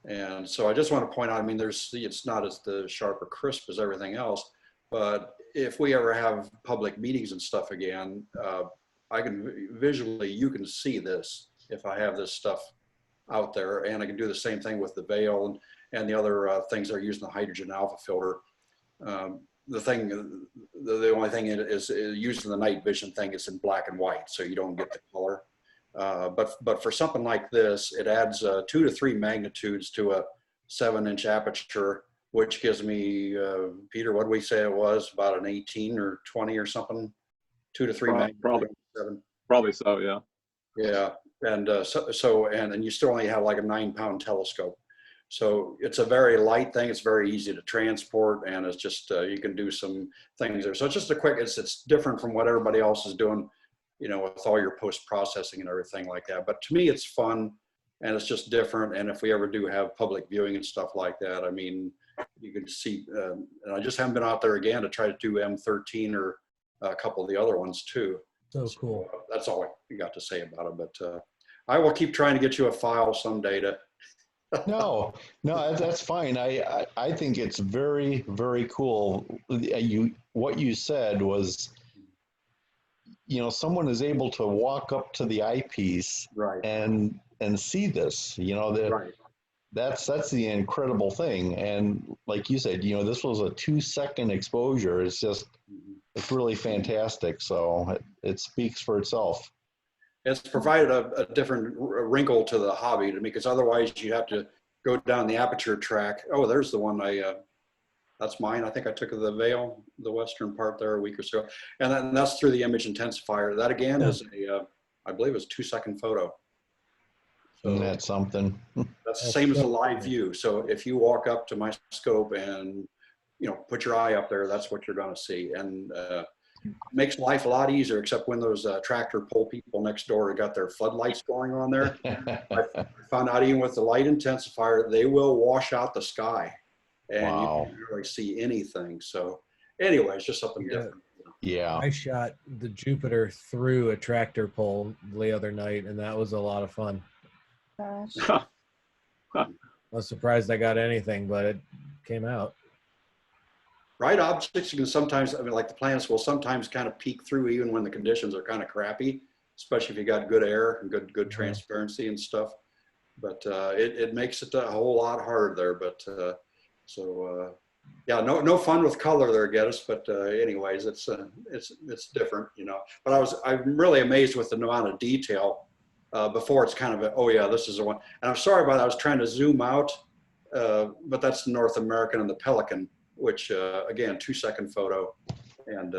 And so I just want to point out, I mean, it's not as the sharp or crisp as everything else, but if we ever have public meetings and stuff again, I can visually, you can see this if I have this stuff out there, and I can do the same thing with the veil and the other things that are using the hydrogen alpha filter. The only thing is using the night vision thing, it's in black and white, so you don't get the color. But for something like this, it adds 2 to 3 magnitudes to a 7-inch aperture, which gives me, Peter, what did we say it was, about an 18 or 20 or something? 2 to 3 magnitudes. Probably so, yeah. Yeah, and and you still only have like a 9-pound telescope. So it's a very light thing. It's very easy to transport, and it's just, you can do some things there. So it's just a quick, it's different from what everybody else is doing, with all your post-processing and everything like that. But to me, it's fun, and it's just different. And if we ever do have public viewing and stuff like that, I mean, you can see, and I just haven't been out there again to try to do M13 or a couple of the other ones too. So cool. That's all I got to say about it. But I will keep trying to get you a file someday to. No, that's fine. I think it's very, very cool. What you said was, someone is able to walk up to the eyepiece, right, and see this. Right. That's the incredible thing. And like you said, this was a 2-second exposure. It's just, it's really fantastic. So it speaks for itself. It's provided a different wrinkle to the hobby to me, because otherwise you have to go down the aperture track. Oh, there's the one that's mine. I think I took the veil, the western part there a week or so. And that's through the image intensifier. That again is I believe it's a 2-second photo. So that's something. That's the same as a live view. So if you walk up to my scope and, put your eye up there, that's what you're going to see. And makes life a lot easier, except when those tractor pull people next door got their floodlights going on there. I found out even with the light intensifier, they will wash out the sky, and you can't really see anything. So anyway, it's just something different. Yeah. I shot the Jupiter through a tractor pull the other night, and that was a lot of fun. Gosh. I was surprised I got anything, but it came out. Bright objects, you can sometimes, I mean, like the planets will sometimes kind of peek through even when the conditions are kind of crappy, especially if you got good air and good transparency and stuff. But it makes it a whole lot harder there. But yeah, no fun with color there, Geddes. But anyways, it's different, you know. But I'm really amazed with the amount of detail. Before it's kind of oh yeah, this is the one. And I'm sorry about that. I was trying to zoom out, but that's the North American and the Pelican, which again, 2-second photo, and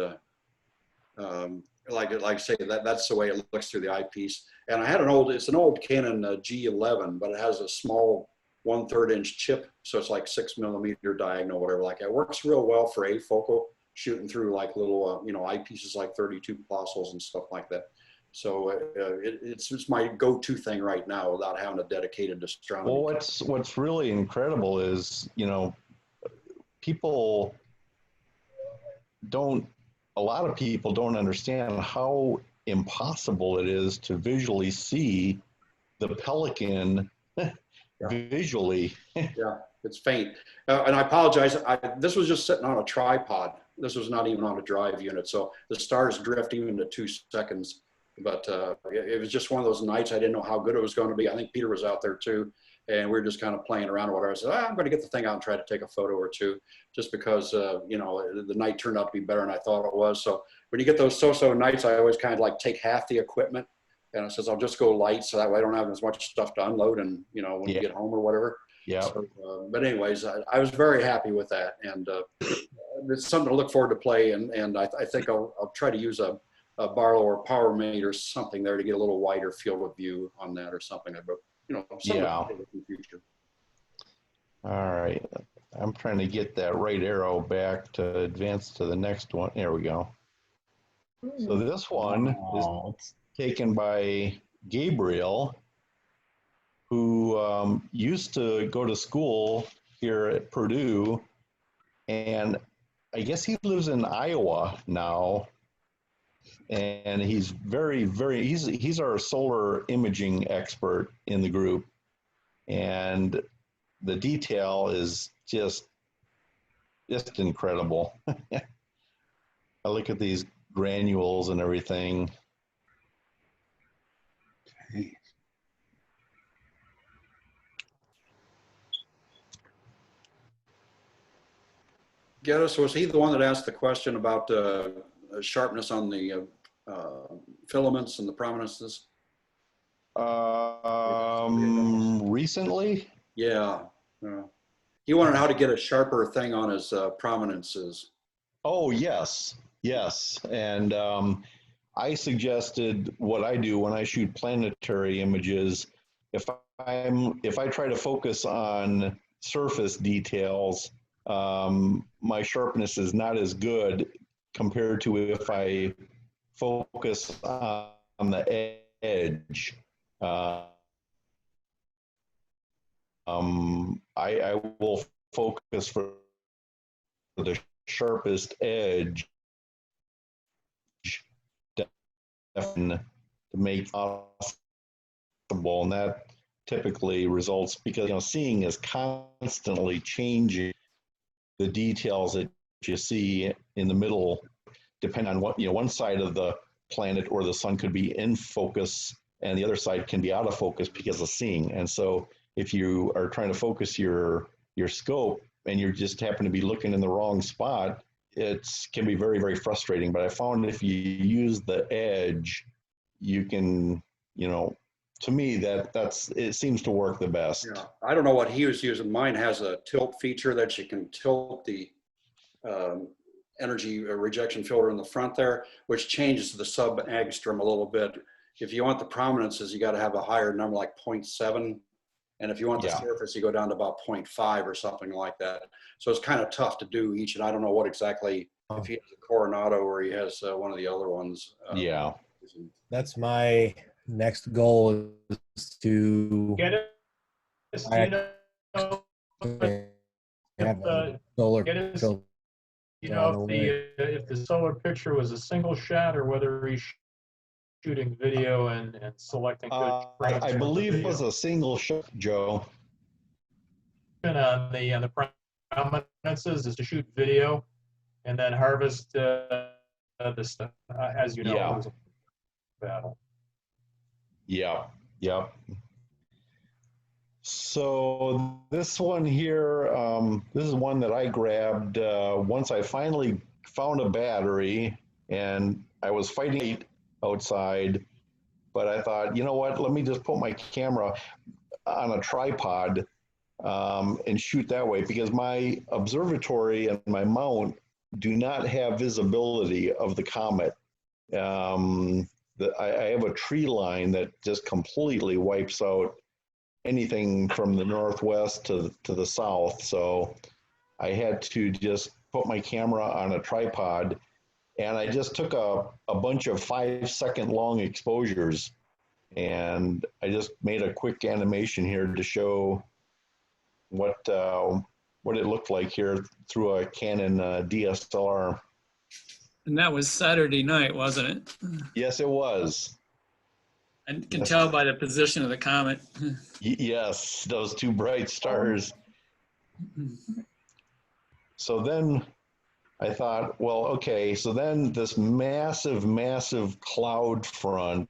like I say, that's the way it looks through the eyepiece. And I had it's an old Canon G11, but it has a small 1/3 inch chip, so it's like 6 millimeter diagonal, whatever like that. It works real well for afocal, shooting through like little you know, eyepieces like 32 Plössls and stuff like that. So it's my go-to thing right now without having a dedicated astronomy. Well, what's really incredible is, you know, a lot of people don't understand how impossible it is to visually see the Pelican visually. Yeah, it's faint. And I apologize. This was just sitting on a tripod. This was not even on a drive unit. So the stars drift even to 2 seconds. But it was just one of those nights. I didn't know how good it was going to be. I think Peter was out there too. And we were just kind of playing around with whatever. I said, I'm going to get the thing out and try to take a photo or two, just because, you know, the night turned out to be better than I thought it was. So when you get those so-so nights, I always kind of like take half the equipment. And I says, I'll just go light, so that way I don't have as much stuff to unload. And, you know, when you get home or whatever. Yeah. So, but anyways, I was very happy with that. And it's something to look forward to play. And I think I'll try to use a Barlow or PowerMate or something there to get a little wider field of view on that or something. But, you know, yeah. In the future. All right. I'm trying to get that right arrow back to advance to the next one. There we go. So this one is taken by Gabriel, who used to go to school here at Purdue, and I guess he lives in Iowa now. And he's he's our solar imaging expert in the group, and the detail is just incredible. I look at these granules and everything. Geddes, was he the one that asked the question about sharpness on the filaments and the prominences? Recently? Yeah. He wanted how to get a sharper thing on his prominences. Oh, yes. And I suggested what I do when I shoot planetary images. If I try to focus on surface details, my sharpness is not as good compared to if I focus on the edge. I will focus for the sharpest edge to make possible, and that typically results because, you know, seeing is constantly changing. The details that you see in the middle depend on what, you know, one side of the planet or the sun could be in focus and the other side can be out of focus because of seeing. And so if you are trying to focus your scope and you just happen to be looking in the wrong spot, it can be very, very frustrating. But I found if you use the edge, you can, you know, to me, it seems to work the best. Yeah, I don't know what he was using. Mine has a tilt feature that you can tilt the energy rejection filter in the front there, which changes the sub-angstrom a little bit. If you want the prominences, you got to have a higher number like 0.7. And if you want the surface, you go down to about 0.5 or something like that. So it's kind of tough to do each. And I don't know what exactly, if he has a Coronado or he has one of the other ones. Yeah. That's my next goal is to get it. Have a solar filter. You know, if the solar picture was a single shot or whether he's shooting video and selecting good frames. I believe it was a single shot, Joe. on the prominences is to shoot video and then harvest the stuff, as you know. Yeah. It was a battle. Yeah, yeah. So this one here, this is one that I grabbed once I finally found a battery, and I was fighting outside, but I thought, you know what, let me just put my camera on a tripod and shoot that way, because my observatory and my mount do not have visibility of the comet. I have a tree line that just completely wipes out anything from the northwest to the south. So I had to just put my camera on a tripod, and I just took a bunch of 5-second long exposures, and I just made a quick animation here to show what it looked like here through a Canon DSLR. And that was Saturday night, wasn't it? Yes, it was. I can tell by the position of the comet. Yes, those two bright stars. So then I thought, well, okay, so then this massive, massive cloud front,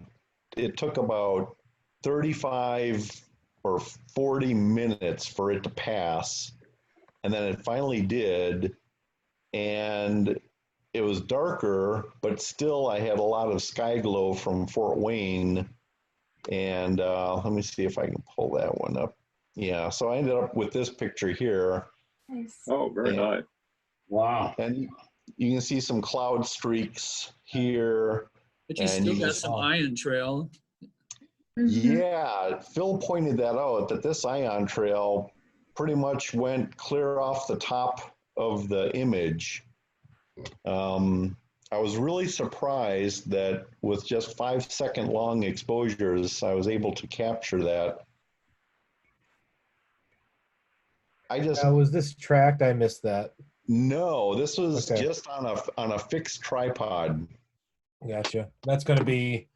it took about 35 or 40 minutes for it to pass. And then it finally did. And it was darker, but still I had a lot of sky glow from Fort Wayne. And let me see if I can pull that one up. Yeah, so I ended up with this picture here. Nice. Oh, very nice. Wow. And you can see some cloud streaks here. But you and still you got can- some ion trail. Yeah, Phil pointed that out, that this ion trail pretty much went clear off the top of the image. I was really surprised that with just 5-second long exposures, I was able to capture that. I just Was this tracked? I missed that. no, this was Okay. just on a fixed tripod. Gotcha. That's going to be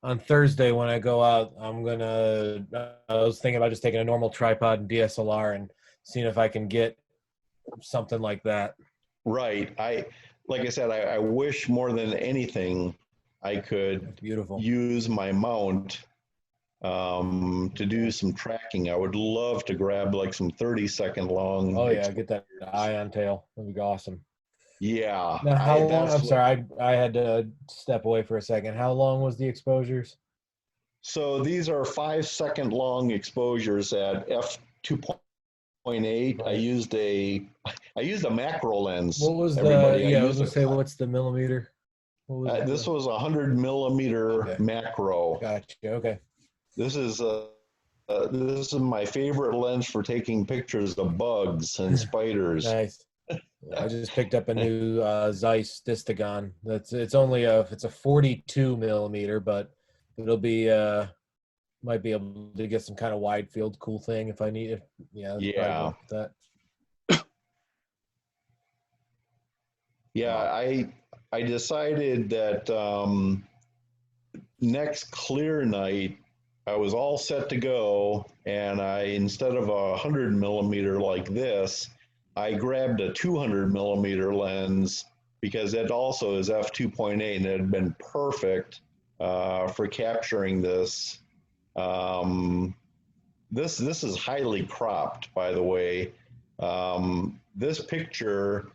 on Thursday when I go out. I was thinking about just taking a normal tripod and DSLR and seeing if I can get something like that. Right. Like I said, I wish more than anything I could use my mount to do some tracking. I would love to grab like some 30-second long. Oh yeah, get that ion tail. That'd be awesome. Yeah. Now, how long? that's I'm what- sorry, I had to step away for a second. How long was the exposures? So these are 5-second long exposures at f2.8. I used a macro lens. What was everybody. I was gonna say, what's the millimeter? What was This was a 100 millimeter macro. Gotcha. Okay. This is my favorite lens for taking pictures of bugs and spiders. Nice. I just picked up a new Zeiss Distagon. It's a 42 millimeter, but it'll be might be able to get some kind of wide field cool thing if I need it. Yeah. that's Yeah. probably that. Yeah, I decided that next clear night I was all set to go, and instead of a 100 millimeter like this, I grabbed a 200 millimeter lens because it also is f2.8 and it had been perfect for capturing this. This is highly cropped, by the way. This picture,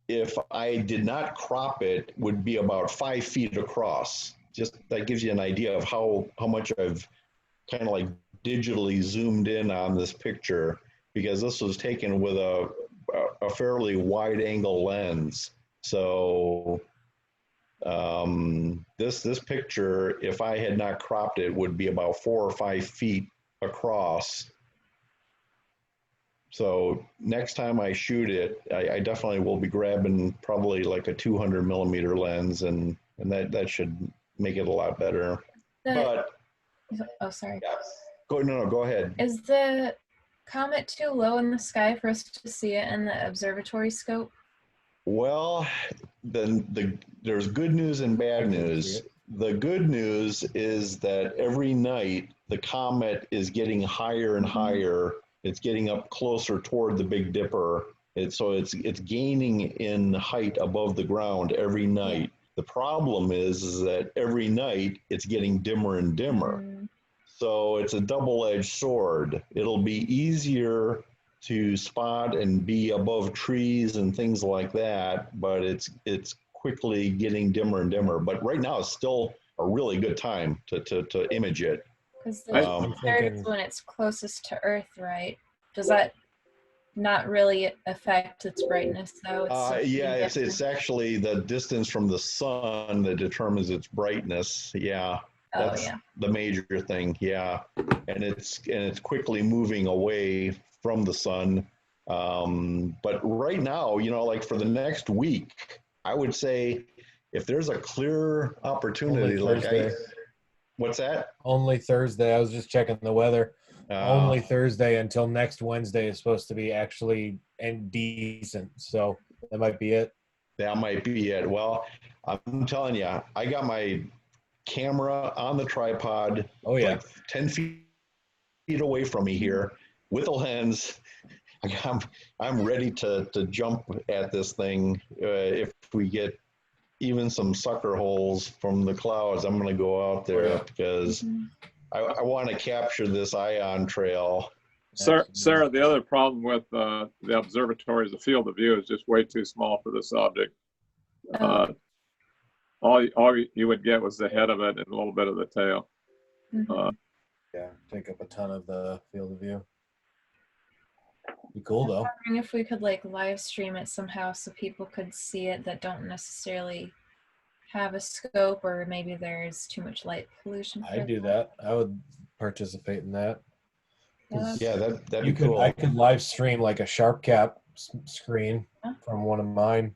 if I did not crop it, would be about 5 feet across. Just that gives you an idea of how much I've kind of like digitally zoomed in on this picture, because this was taken with a fairly wide angle lens. So this picture, if I had not cropped it, would be about 4 or 5 feet across. So next time I shoot it, I definitely will be grabbing probably like a 200 millimeter lens, and that should make it a lot better. Oh, sorry. Go ahead. Is the comet too low in the sky for us to see it in the observatory scope? Well, then there's good news and bad news. The good news is that every night the comet is getting higher and higher, it's getting up closer toward the Big Dipper. So it's gaining in height above the ground every night. The problem is that every night it's getting dimmer and dimmer. So it's a double-edged sword. It'll be easier to spot and be above trees and things like that, but it's quickly getting dimmer and dimmer. But right now it's still a really good time to image it. Because the third is when it's closest to Earth, right? Does that not really affect its brightness, though? Yeah, it's actually the distance from the sun that determines its brightness. Yeah, that's the major thing. Yeah, and it's quickly moving away from the sun. But right now, like for the next week, I would say if there's a clear opportunity, what's that? Only Thursday. I was just checking the weather. Only Thursday until next Wednesday is supposed to be actually and decent. So that might be it. That might be it. Well, I'm telling you, I got my camera on the tripod. Oh yeah, like 10 feet away from me here with a lens. I'm ready to jump at this thing. If we get even some sucker holes from the clouds, I'm going to go out there because I want to capture this ion trail. Sarah, the other problem with the observatory is the field of view is just way too small for this object. All you would get was the head of it and a little bit of the tail. Yeah, take up a ton of the field of view. Be cool though. I'm wondering if we could live stream it somehow so people could see it that don't necessarily have a scope, or maybe there's too much light pollution. I'd do that. I would participate in that. Yeah, that'd be cool. I could live stream like a SharpCap screen from one of mine.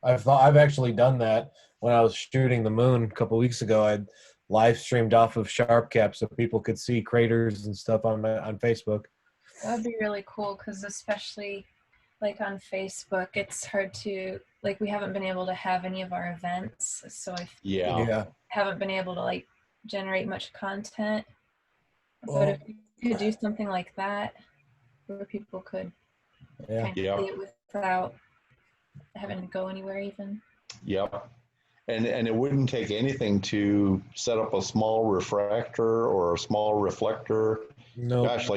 I've actually done that when I was shooting the moon a couple weeks ago. I'd live streamed off of SharpCap so people could see craters and stuff on Facebook. That would be really cool because especially on Facebook, it's hard to we haven't been able to have any of our events, so I haven't been able to generate much content. But if you could do something like that, where people could kind of see it without having to go anywhere even. Yep. And it wouldn't take anything to set up a small refractor or a small reflector. No. Gosh,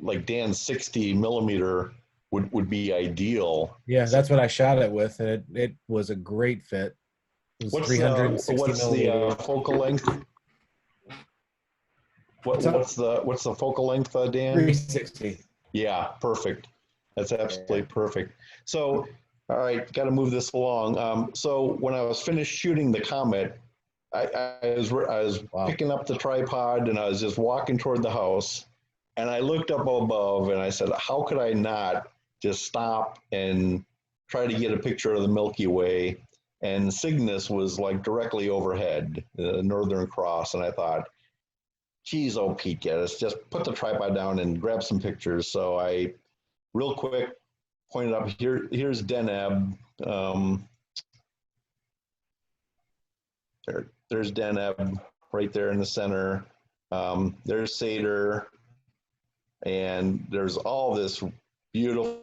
like Dan's 60 millimeter would be ideal. Yeah, that's what I shot it with, and it was a great fit. It was What's 360 the focal length? What's the focal length, Dan? 360. Yeah, perfect. That's absolutely perfect. So, all right, got to move this along. So when I was finished shooting the comet, I was picking up the tripod and I was just walking toward the house, and I looked up above and I said, how could I not just stop and try to get a picture of the Milky Way? And Cygnus was directly overhead, the Northern Cross, and I thought, geez, oh Pete, Geddes, just put the tripod down and grab some pictures. So I, real quick, pointed up here. Here's Deneb. There's Deneb right there in the center. There's Satyr, and there's all this beautiful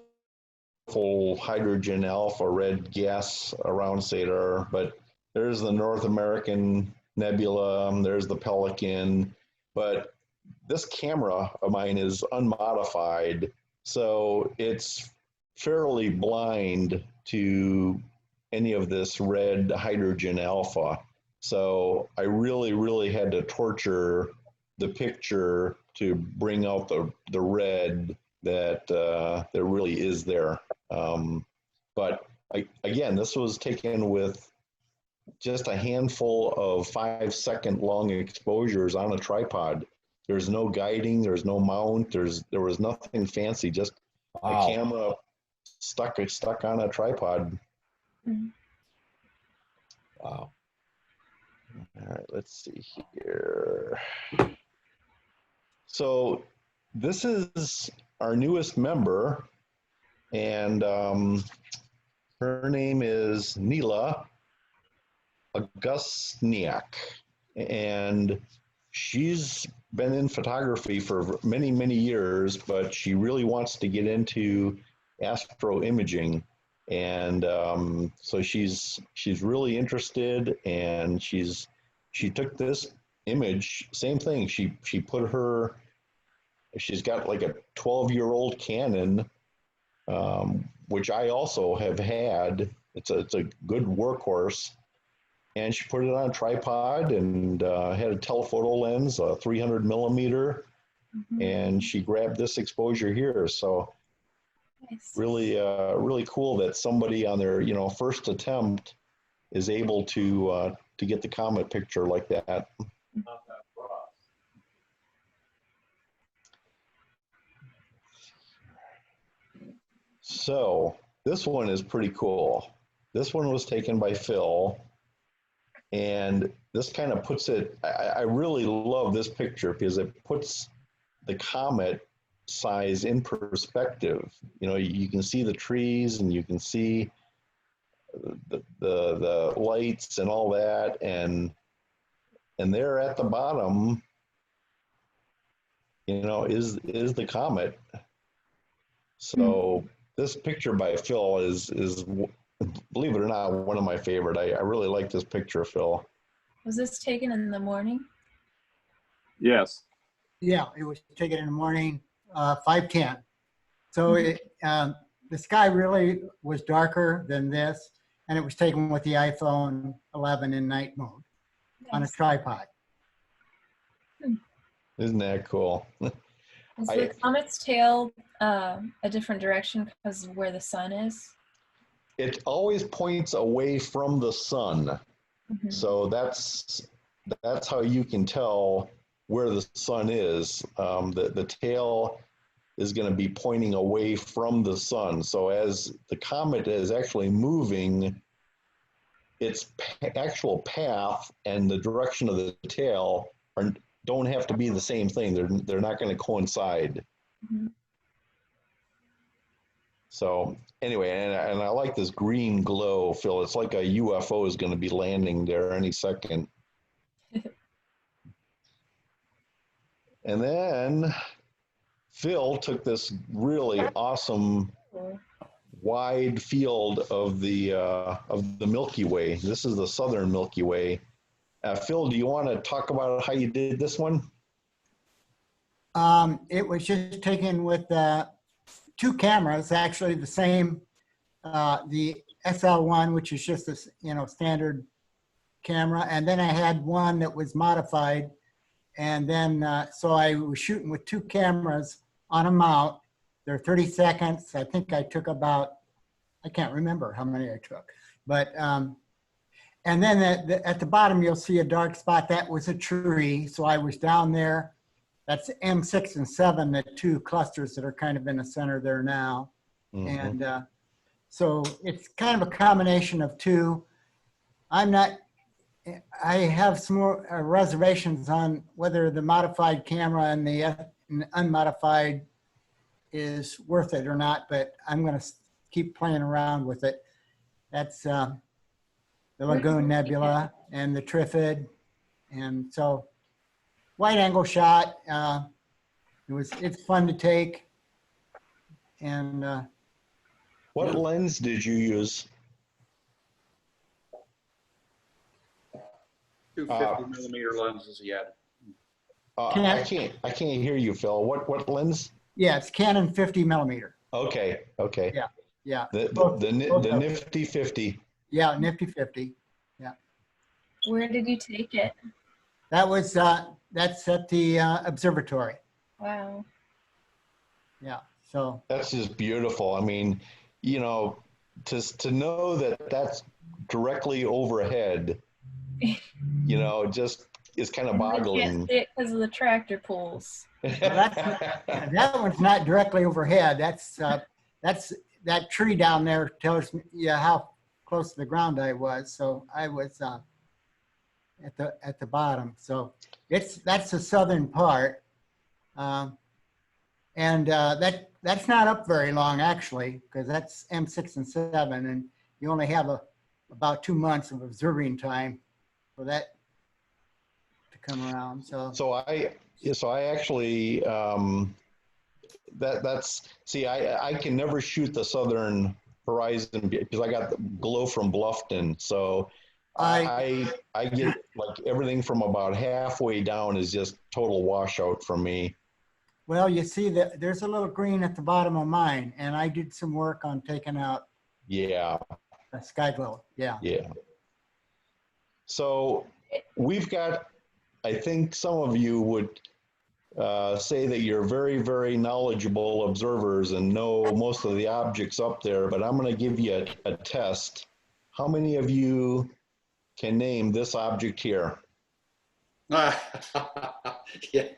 hydrogen alpha red gas around Satyr. But there's the North American Nebula. There's the Pelican. But this camera of mine is unmodified, so it's fairly blind to any of this red hydrogen alpha. So I really, really had to torture the picture to bring out the red that really is there. But again, this was taken with just a handful of 5-second long exposures on a tripod. There's no guiding, there's no mount, there was nothing fancy, just a camera stuck on a tripod. Wow. All right, let's see here. So this is our newest member, and her name is Nila Augustniak, and she's been in photography for many, many years, but she really wants to get into astro imaging. And so she's really interested, and she took this image, same thing. She's got like a 12-year-old Canon, which I also have had. It's a good workhorse. And she put it on a tripod and had a telephoto lens, a 300 millimeter, and she grabbed this exposure here. So really, really cool that somebody on their first attempt is able to get the comet picture like that. So this one is pretty cool. This one was taken by Phil. And this kind of puts it, I really love this picture because it puts the comet size in perspective. You can see the trees and you can see the lights and all that. And there at the bottom, is the comet. So this picture by Phil is believe it or not, one of my favorite. I really like this picture, Phil. Was this taken in the morning? Yes. Yeah, it was taken in the morning, 5:10. So the sky really was darker than this, and it was taken with the iPhone 11 in night mode on a tripod. Isn't that cool? Is the comet's tail a different direction because of where the sun is? It always points away from the sun. So that's how you can tell where the sun is. The tail is going to be pointing away from the sun. So as the comet is actually moving, its actual path and the direction of the tail don't have to be the same thing. They're not going to coincide. So anyway, and I like this green glow, Phil. It's like a UFO is going to be landing there any second. And then Phil took this really awesome wide field of the Milky Way. This is the southern Milky Way. Phil, do you want to talk about how you did this one? It was just taken with two cameras, actually the same, the SL1, which is just a standard camera, and then I had one that was modified, and then so I was shooting with two cameras on a mount. They're 30 seconds. I think I took about, I can't remember how many I took, but and then at the bottom you'll see a dark spot. That was a tree, so I was down there. That's M6 and 7, the two clusters that are kind of in the center there now. And so it's kind of a combination of two. I have some more reservations on whether the modified camera and the unmodified is worth it or not, but I'm going to keep playing around with it. That's the Lagoon Nebula and the Trifid. And so wide angle shot. It's fun to take. And what lens did you use? 250 millimeter lenses he had. I can't hear you, Phil. What lens? Yeah, it's Canon 50 millimeter. Okay. Yeah. The Nifty 50. Yeah, Nifty 50. Yeah. Where did you take it? That was that's at the observatory. Wow. Yeah. So that's just beautiful. I mean, to know that that's directly overhead, just is kind of boggling. You can't see it because of the tractor pulls. That one's not directly overhead. That's that tree down there tells me how close to the ground I was. So I was at the bottom. So that's the southern part, and that's not up very long actually, because that's M6 and 7, and you only have about 2 months of observing time for that to come around. So I actually, I can never shoot the southern horizon because I got the glow from Bluffton. So I get like everything from about halfway down is just total washout for me. Well, you see that there's a little green at the bottom of mine, and I did some work on taking out Yeah. sky glow. Yeah. Yeah. So we've got, I think some of you would say that you're very, very knowledgeable observers and know most of the objects up there, but I'm going to give you a test. How many of you can name this object here? Yeah.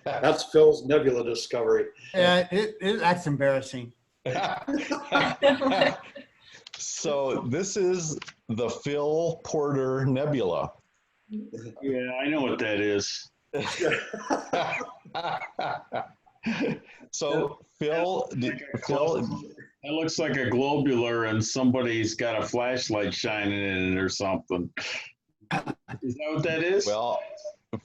That's Phil's nebula discovery. Yeah, that's embarrassing. So this is the Phil Porter Nebula. Yeah, I know what that is. So Phil, that looks like a globular and somebody's got a flashlight shining in it or something. Is that what that is? Well,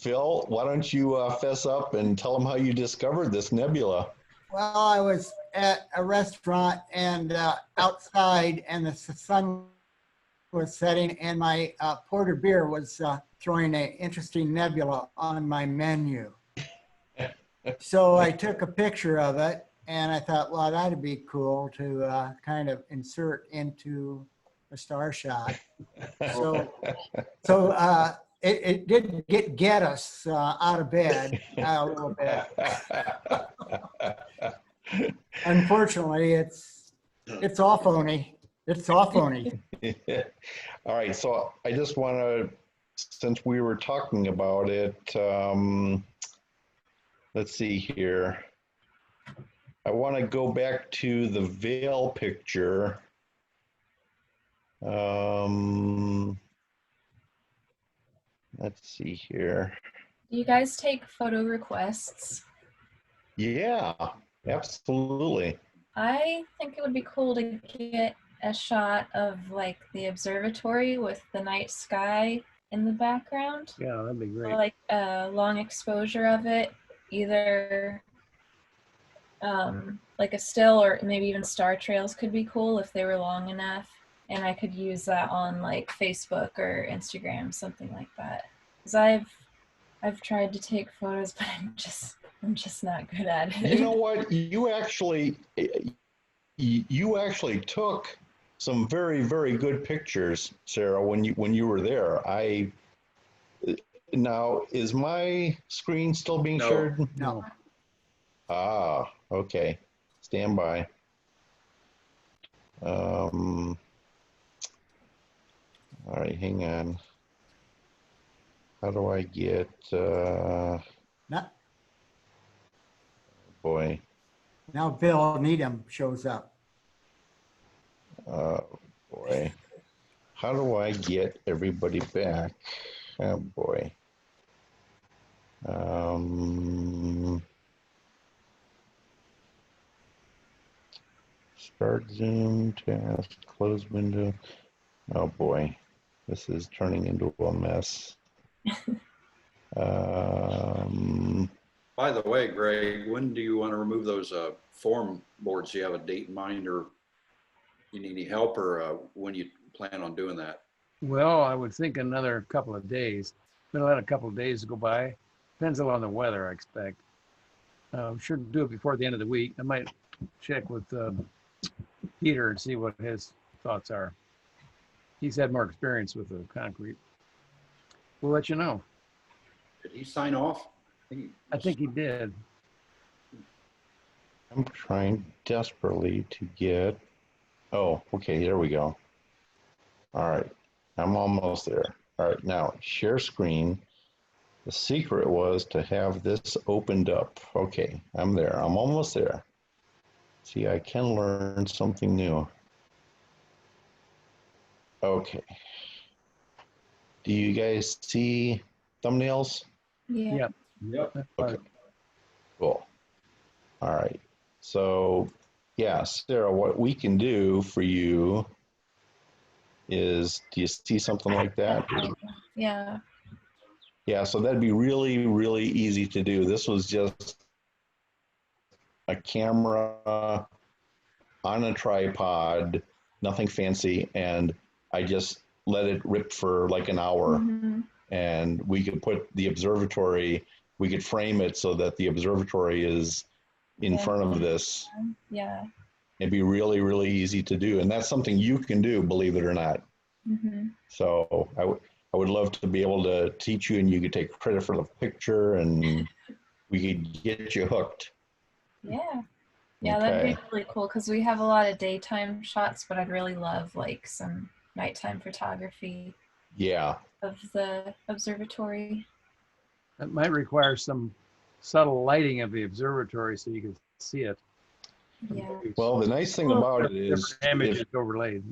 Phil, why don't you fess up and tell them how you discovered this nebula? Well, I was at a restaurant and outside, and the sun was setting, and my porter beer was throwing an interesting nebula on my menu. So I took a picture of it, and I thought, well, that'd be cool to kind of insert into a star shot. So it did get us out of bed a little bit. Unfortunately, it's all phony. It's all phony. All right, so I just want to, since we were talking about it, let's see here. I want to go back to the Vail picture. Let's see here. Do you guys take photo requests? Yeah, absolutely. I think it would be cool to get a shot of like the observatory with the night sky in the background. Yeah, that'd be great. Or like a long exposure of it, either like a still or maybe even star trails could be cool if they were long enough. And I could use that on like Facebook or Instagram, something like that. Because I've tried to take photos, but I'm just not good at it. You know what? You actually took some very, very good pictures, Sarah, when you were there. Now, is my screen still being shared? No. Ah, okay. Stand by. All right, hang on. How do I get, boy. Now Bill Needham shows up. Boy. How do I get everybody back? Oh, boy. Start Zoom, task, close window. Oh, boy. This is turning into a mess. By the way, Greg, when do you want to remove those form boards? Do you have a date in mind, or you need any help, or when you plan on doing that? Well, I would think another couple of days. Gonna let a couple of days go by. Depends a lot on the weather, I expect. I'm sure to do it before the end of the week. I might check with Peter and see what his thoughts are. He's had more experience with the concrete. We'll let you know. Did he sign off? I think he did. I'm trying desperately to get, oh, okay, there we go. All right, I'm almost there. All right, now share screen. The secret was to have this opened up. Okay, I'm there, I'm almost there. See, I can learn something new. Okay. Do you guys see thumbnails? Yeah. Yep. Okay. Cool. All right. So, yeah, Sarah, what we can do for you is, do you see something like that? Yeah. Yeah, so that'd be really, really easy to do. This was just a camera on a tripod, nothing fancy, and I just let it rip for like an hour. Mm-hmm. And we could put the observatory, we could frame it so that the observatory is in front of this. Yeah. It'd be really, really easy to do. And that's something you can do, believe it or not. Mm-hmm. So I would love to be able to teach you, and you could take credit for the picture, and we could get you hooked. Yeah. Yeah, that'd be Okay. really cool because we have a lot of daytime shots, but I'd really love like some nighttime photography Yeah. of the observatory. That might require some subtle lighting of the observatory so you can see it. Yeah. Well, the nice thing about it is, Different images overlaid.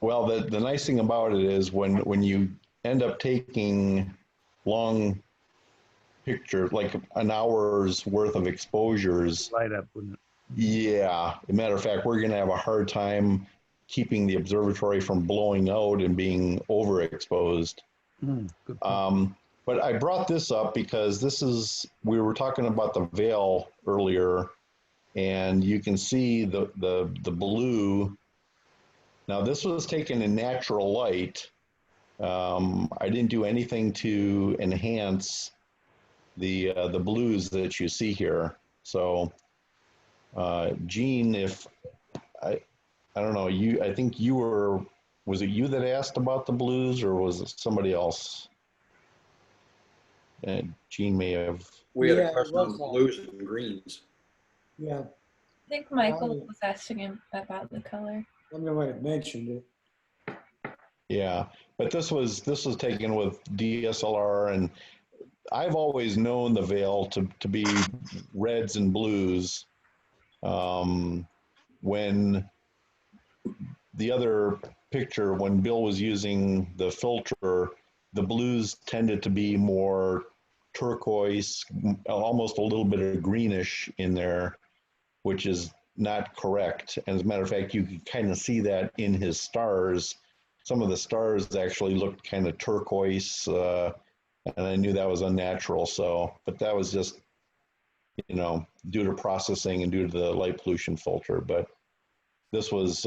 well, the nice thing about it is when you end up taking long pictures, like an hour's worth of exposures, Light up, wouldn't it? yeah. As a matter of fact, we're going to have a hard time keeping the observatory from blowing out and being overexposed. Good. But I brought this up because we were talking about the veil earlier, and you can see the blue. Now this was taken in natural light. I didn't do anything to enhance the blues that you see here. So, Gene, if I don't know, I think was it you that asked about the blues, or was it somebody else? Gene may have. We had Yeah, a it question was on that. blues and greens. Yeah, I think Michael was asking him about the color. I'm the one that mentioned it. Yeah, but this was taken with DSLR, and I've always known the veil to be reds and blues. When the other picture, when Bill was using the filter, the blues tended to be more turquoise, almost a little bit of greenish in there, which is not correct. And as a matter of fact, you can kind of see that in his stars. Some of the stars actually looked kind of turquoise, and I knew that was unnatural. So, but that was just, due to processing and due to the light pollution filter. But this was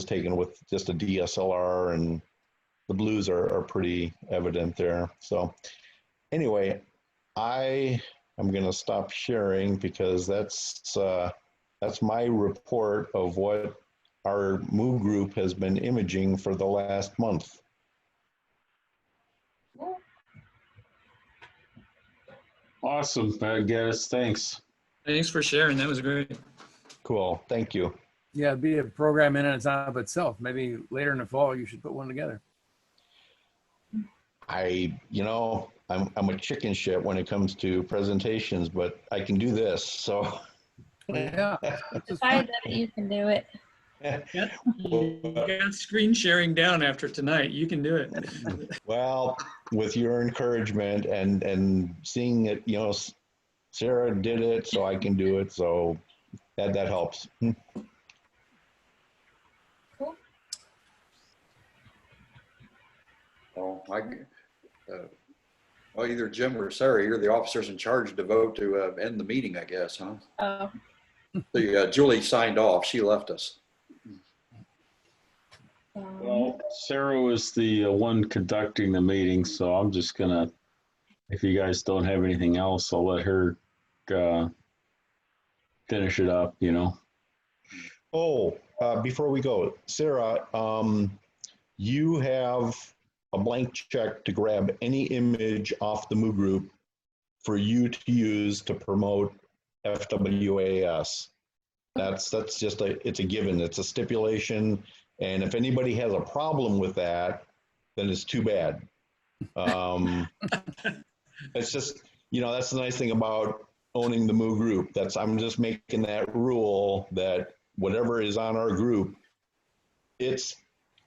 taken with just a DSLR, and the blues are pretty evident there. So anyway, I am going to stop sharing because that's my report of what our MOO group has been imaging for the last month. Awesome, Gaddis. Thanks. Thanks for sharing. That was great. Cool. Thank you. Yeah, it'd be a program in and of itself. Maybe later in the fall you should put one together. I'm a chicken shit when it comes to presentations, but I can do this. So yeah, Decide that you can do it. You got screen sharing down after tonight. You can do it. Well, with your encouragement and seeing it, Sarah did it, so I can do it. So that helps. Cool. Well, either Jim or Sarah, you're the officers in charge to vote to end the meeting, I guess, huh? Oh. Julie signed off. She left us. Well, Sarah was the one conducting the meeting, so I'm just gonna, if you guys don't have anything else, I'll let her finish it up, Oh, before we go, Sarah, you have a blank check to grab any image off the MOO group for you to use to promote FWAS. That's just it's a given. It's a stipulation. And if anybody has a problem with that, then it's too bad. It's just, that's the nice thing about owning the MOO group. I'm just making that rule that whatever is on our group, it's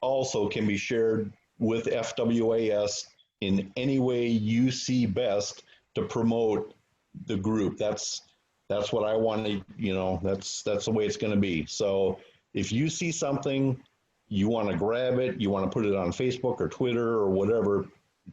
also can be shared with FWAS in any way you see best to promote the group. That's what I want to, that's the way it's going to be. So if you see something, you want to grab it, you want to put it on Facebook or Twitter or whatever,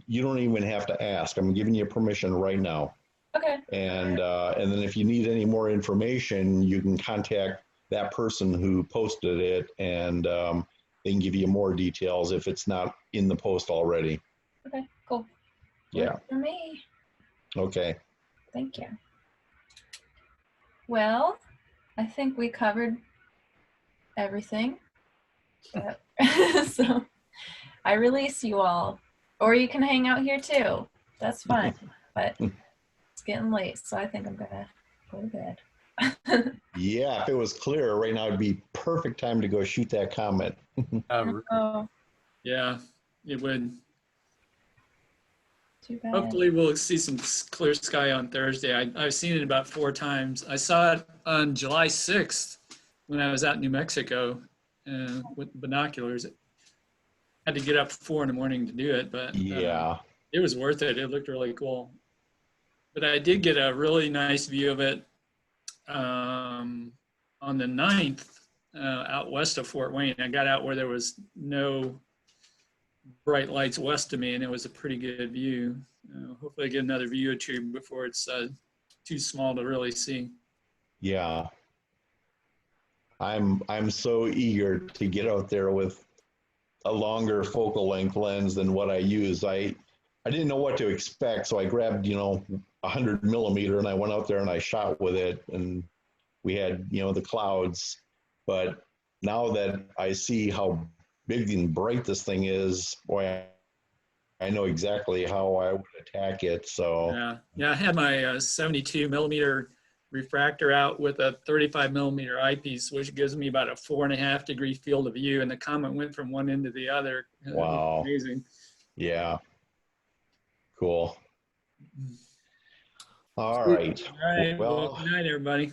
you don't even have to ask. I'm giving you permission right now. Okay. And then if you need any more information, you can contact that person who posted it, and they can give you more details if it's not in the post already. Okay, cool. Yeah. Works for me. Okay. Thank you. Well, I think we covered everything. So I release you all. Or you can hang out here too. That's fine. But it's getting late, so I think I'm gonna go to bed. Yeah, if it was clear right now, it'd be perfect time to go shoot that comet. Oh, Yeah, it would. too bad. Hopefully we'll see some clear sky on Thursday. I've seen it about 4 times. I saw it on July 6th when I was out in New Mexico with binoculars. Had to get up 4 in the morning to do it, but yeah, it was worth it. It looked really cool. But I did get a really nice view of it on the 9th out west of Fort Wayne. I got out where there was no bright lights west of me, and it was a pretty good view. Hopefully I get another view or two before it's too small to really see. yeah. I'm so eager to get out there with a longer focal length lens than what I use. I didn't know what to expect, so I grabbed 100 millimeter, and I went out there and I shot with it, and we had the clouds. But now that I see how big and bright this thing is, boy, I know exactly how I would attack it. So yeah, I had my 72 millimeter refractor out with a 35 millimeter eyepiece, which gives me about a 4.5 degree field of view, and the comet went from one end to the other. Wow. Amazing. Yeah. Cool. All right. All right. Well, good night, everybody.